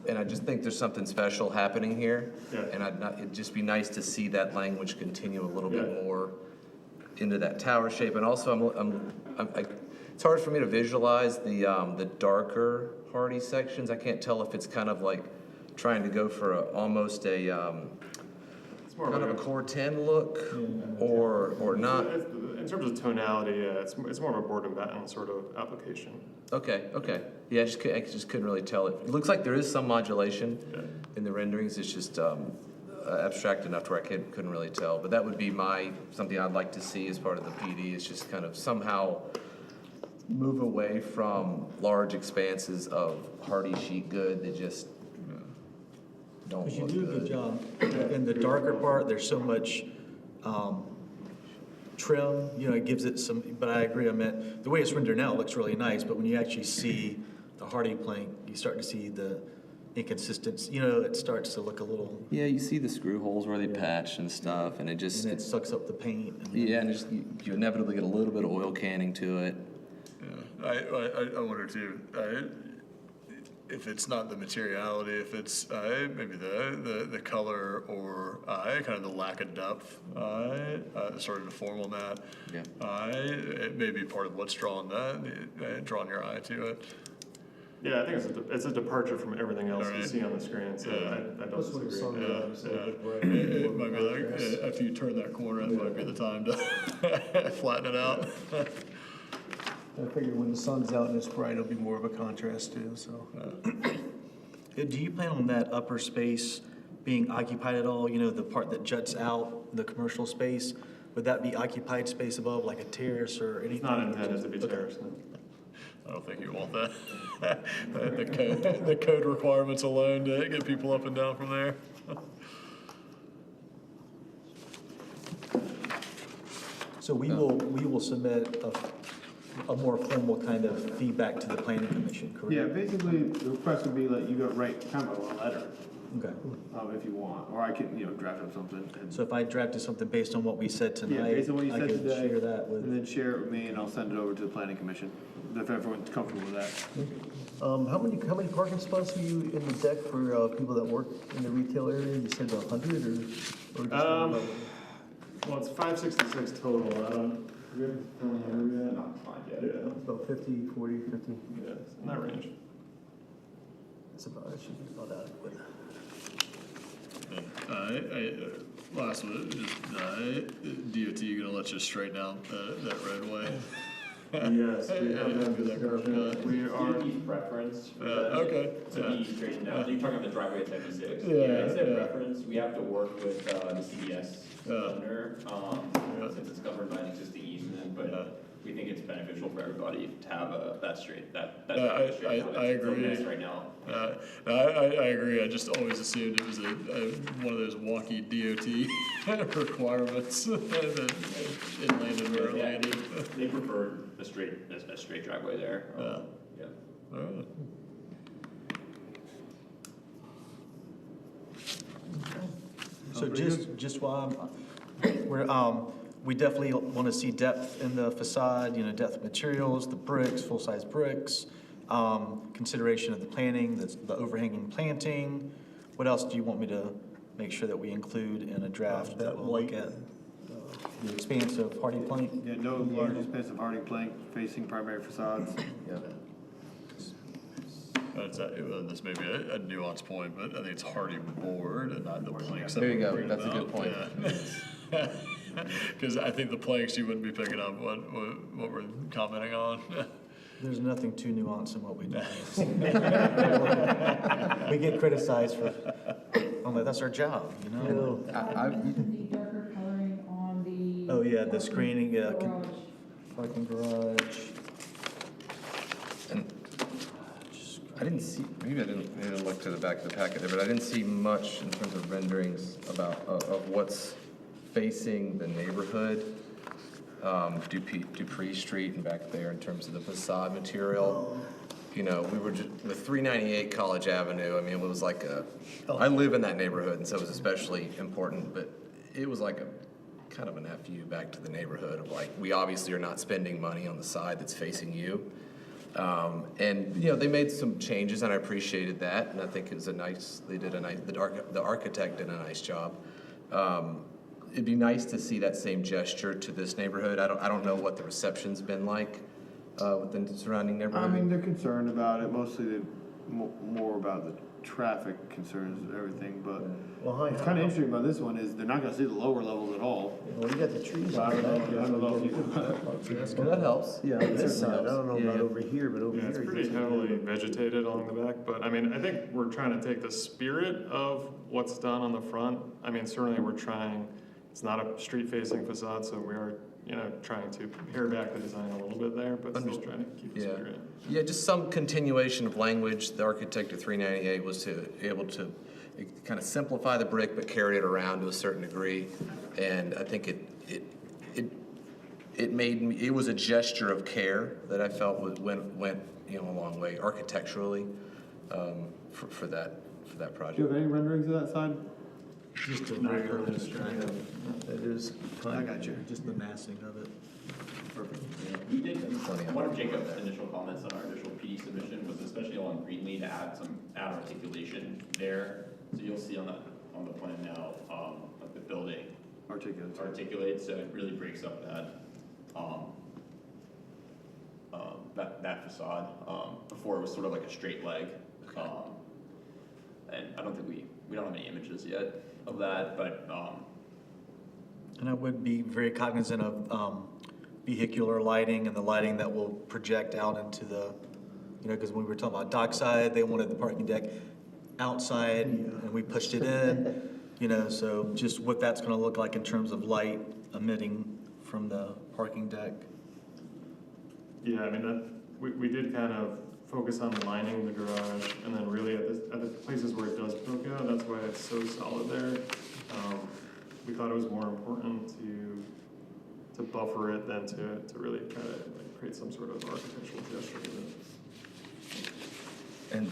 And I just think there's something special happening here. Yeah. And it'd just be nice to see that language continue a little bit more into that tower shape. And also, it's hard for me to visualize the darker hardy sections. I can't tell if it's kind of like trying to go for It's more kind of a core 10 look or not. in terms of tonality, yeah, it's more of a board and batten sort of application. Okay, okay. Yeah, I just couldn't really tell. It looks like there is some modulation in the renderings. It's just abstract enough to where I couldn't really tell. But that would be something I'd like to see as part of the PD, is just kind of somehow move away from large expanses of hardy sheet good that just don't Because you look do a good. good job. In the darker part, there's so much trim, it gives it some, but I agree, I meant, the way it's rendered now, it looks really nice, but when you actually see the hardy plank, you start to see the inconsistency, it starts to look a little, Yeah, you see the screw holes where they patch and stuff, and it just, and it sucks up the paint. yeah, and you inevitably get a little bit of oil canning to it. I wonder too, if it's not the materiality, if it's maybe the color or kind of the lack of depth, sort of the form on that. Yeah. It may be part of what's drawing your eye to it. Yeah, I think it's a departure from everything else you Right. see on the screen, so I don't That's what the sun disagree. does. It might be like, after you turn that corner, that might be the time to flatten it out. I figure when the sun's out and it's bright, it'll be more of a contrast too, so. Do you plan on that upper space being occupied at all, the part that juts out, the commercial space? Would that be occupied space above, like a terrace or anything? It's not intended to be Okay. terraced. No. I don't think you want that. The code requirements alone to get people up and down from there. So we will submit a more formal kind of feedback to the planning commission, correct? Yeah, basically, the request would be like you got write kind of a letter, Okay. if you want, or I could, draft up something. And, So if I drafted something based on what we said yeah, tonight, based on what you I said could today, share that with. and then share it with me, and I'll send it over to the planning commission, if everyone's comfortable with that. How many parking spots are you in the deck for, people that work in the retail area? You said 100 or just? Well, it's 566 total. I don't. We haven't found the number yet. Not fine yet. Yeah, About 50, 40, 50? yeah, it's in that range. That should be about adequate. Last one, just, DOT gonna let you straighten out that roadway? Yes, we have that Is that curb discussion. cut? We are. DOT's preference for Okay, that to be straightened out. You're talking about the driveway at 76. Yeah, It's their yeah. preference. We have to work with the CDS owner, Yeah. since it's governed by an existing easement, Yeah. but we think it's beneficial for everybody to have that straight, that I driveway straightened out. I It's a agree. mess right now. I agree, I just always assumed it was one of those wonky DOT requirements that it landed where it Yeah, landed. They prefer a straight driveway there. Yeah. Alright. So just while we definitely want to see depth in the facade, depth of materials, the bricks, full-size bricks, consideration of the planting, the overhanging planting. What else do you want me to make sure that we include in a draft that we'll look at? The expanse of hardy plank? Yeah, no large expensive hardy plank facing primary facades. Yeah. This may be a nuanced point, but I think it's hardy board and not the planks. that There you we're go. worried That's a about. good point. Because I think the planks, you wouldn't be picking up what we're commenting on. There's nothing too nuanced in what we do. We get criticized for, that's our job, The darker coloring on the. Oh, yeah, the screening, yeah, garage. parking garage. And I didn't see, maybe I didn't look to the back of the packet there, but I didn't see much in terms of renderings of what's facing the neighborhood, Dupree Street and back there in terms of the facade material. We were just, the 398 College Avenue, it was like I live in that neighborhood, and so it was especially important, but it was like a kind of an FU back to the neighborhood of like, we obviously are not spending money on the side that's facing you. And they made some changes, and I appreciated that, and I think it was the architect did a nice job. It'd be nice to see that same gesture to this neighborhood. I don't know what the reception's been like within the surrounding neighborhood. They're concerned about it, mostly more about the traffic concerns and everything, but Well, what's kind of interesting about this one is they're not gonna see the lower levels at all. Well, you got the trees So I on don't the know, back. I don't know if you Well, that helps. Yeah, on this side, I don't know Yeah, about yeah. over here, but over Yeah, here. it's you pretty see- heavily vegetated along the back, but I mean, I think we're trying to take the spirit of what's done on the front. I mean, certainly we're trying, it's not a street-facing facade, so we are, trying to pare back the design a little bit there, but still trying to keep the Yeah. spirit. Yeah, just some continuation of language. The architect of 398 was to able to kind of simplify the brick, but carry it around to a certain degree. And I think it made me, it was a gesture of care that I felt went a long way architecturally for that Do you project. have any renderings of that side? Just a Not regular, currently. just kind of, It is I kind got you. just the massing of it. We did, one of Jacob's initial comments on our initial PD submission was especially along Greenlee to add articulation there. So you'll see on the plan now, like the building articulated, so it really breaks up that facade. Before it was sort of like a straight leg. And I don't think we don't have any images yet of that, but, And I would be very cognizant of vehicular lighting and the lighting that will project out into the, because when we were talking about dockside, they wanted the parking deck outside, and we pushed it in, so just what that's gonna look like in terms of light emitting from the parking deck. Yeah, I mean, we did kind of focus on lining the garage, and then really at the places where it does poke out, that's why it's so solid there. We thought it was more important to buffer it than to really try to create some sort of architectural gesture with it. And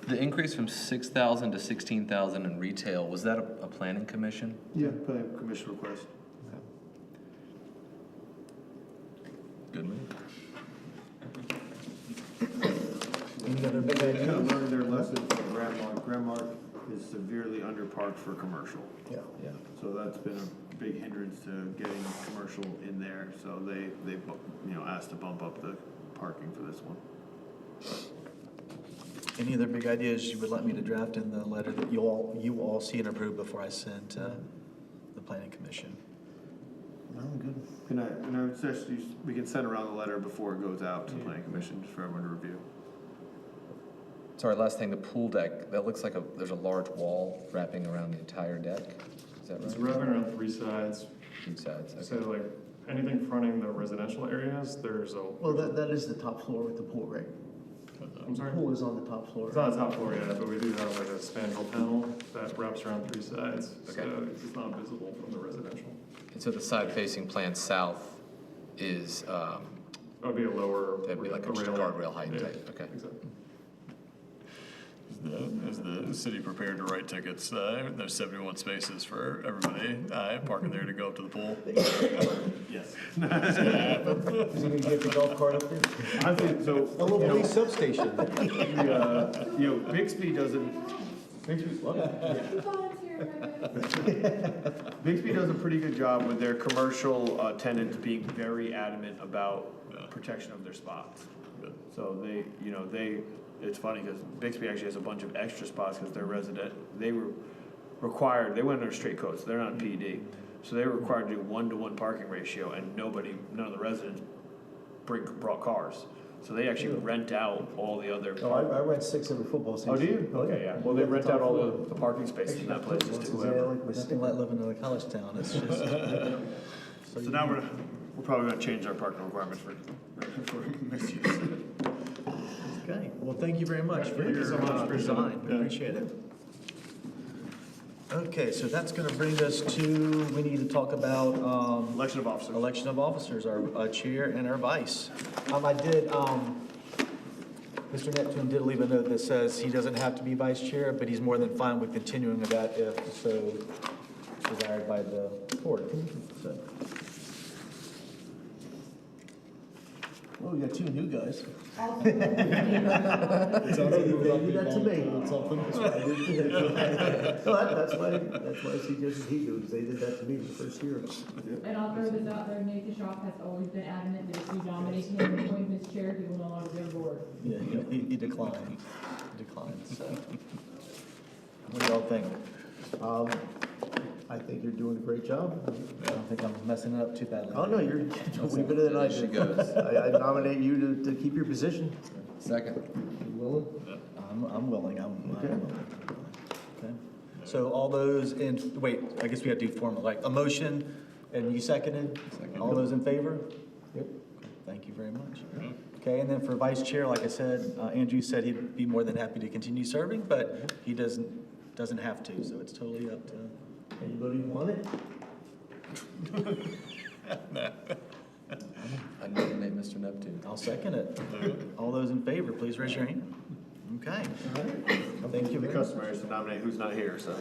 the increase from 6,000 to 16,000 in retail, was that a planning commission? Yeah, planning commission request. Good move. Any other big They kind ideas? of learned their lesson from Grandmark. Grandmark is severely underparked for commercial. Yeah, yeah. So that's been a big hindrance to getting commercial in there, so they asked to bump up the parking for this one. Any other big ideas you would like me to draft in the letter that you all see and approve before I send to the planning commission? No, good. And I would suggest we can send around the letter before it goes out to the planning commission, just for everyone to review. Sorry, last thing, the pool deck, that looks like there's a large wall wrapping around the entire deck. Is that It's right? wrapping around three sides, Three sides, so okay. like anything fronting the residential areas, there's a, Well, that is the top floor with the pool, right? I'm sorry? The pool is on the top floor. It's not the top floor yet, but we do have like a spandrel panel that wraps around three sides, so Okay. it's not visible from the residential. And so the side facing plan south is, That would be a lower. that'd be like a railing. guardrail height Yeah, type, okay. Exactly. Is the city prepared to write tickets? There's 71 spaces for everybody parking there to go up to the pool. Yes. Is he gonna get the golf cart up there? I think so. A little police substation. Bixby doesn't. Bixby does a pretty good job with their commercial tenants being very adamant about protection of their spots. So it's funny because Bixby actually has a bunch of extra spots because they're resident. They were required, they went under straight code, so they're not PD. So they were required to do 1-to-1 parking ratio, and none of the residents brought cars. So they actually rent out all the other. Oh, I rent 6 every football season. Oh, do you? Okay, yeah. Well, they rent out all the parking spaces in that place Once just a to day, I whoever. like my Nothing like living in a college town, it's just. So now we're probably gonna change our parking requirements for mixed use. Okay, well, thank you very much for your design, we appreciate it. Okay, so that's gonna bring us to, we need to talk about, Election of officers. election of officers, our chair and our vice. I did, Mr. Neptune did leave a note that says he doesn't have to be vice chair, but he's more than fine with continuing that if so desired by the board. So, Well, we got two new guys. Also, They did that to me, it's something. That's why I did it. No, that's why I suggested he do, because they did that to me the first year. and I'll throw this out there, Nate DeShaw has always been adamant that if you nominate him and appoint him as chair, he will no longer be on board. Yeah, he declined, so. What do y'all think? I think you're doing a great job. I don't think I'm messing it up too badly. Oh, no, you're way better than I There she did. goes. I nominate you to keep your position. Second. You willing? I'm willing, I'm Okay. willing. Okay. So all those in, wait, I guess we have to do formal, like a motion, and you seconded? All those in favor? Yep. Thank you very much. Okay, and then for vice chair, like I said, Andrew said he'd be more than happy to continue serving, but he doesn't have to, so it's totally up to. Anybody want it? I nominate Mr. Neptune. I'll second it. All those in favor, please raise your hand. Okay. Thank you The very much. customary is to nominate who's not here, so.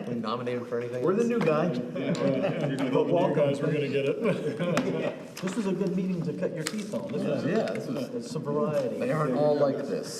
We nominate him for anything? We're the new guy. But you guys were gonna get it. This was a good meeting to cut your teeth on. This was, Yeah, this was, it's some variety. they aren't all like this.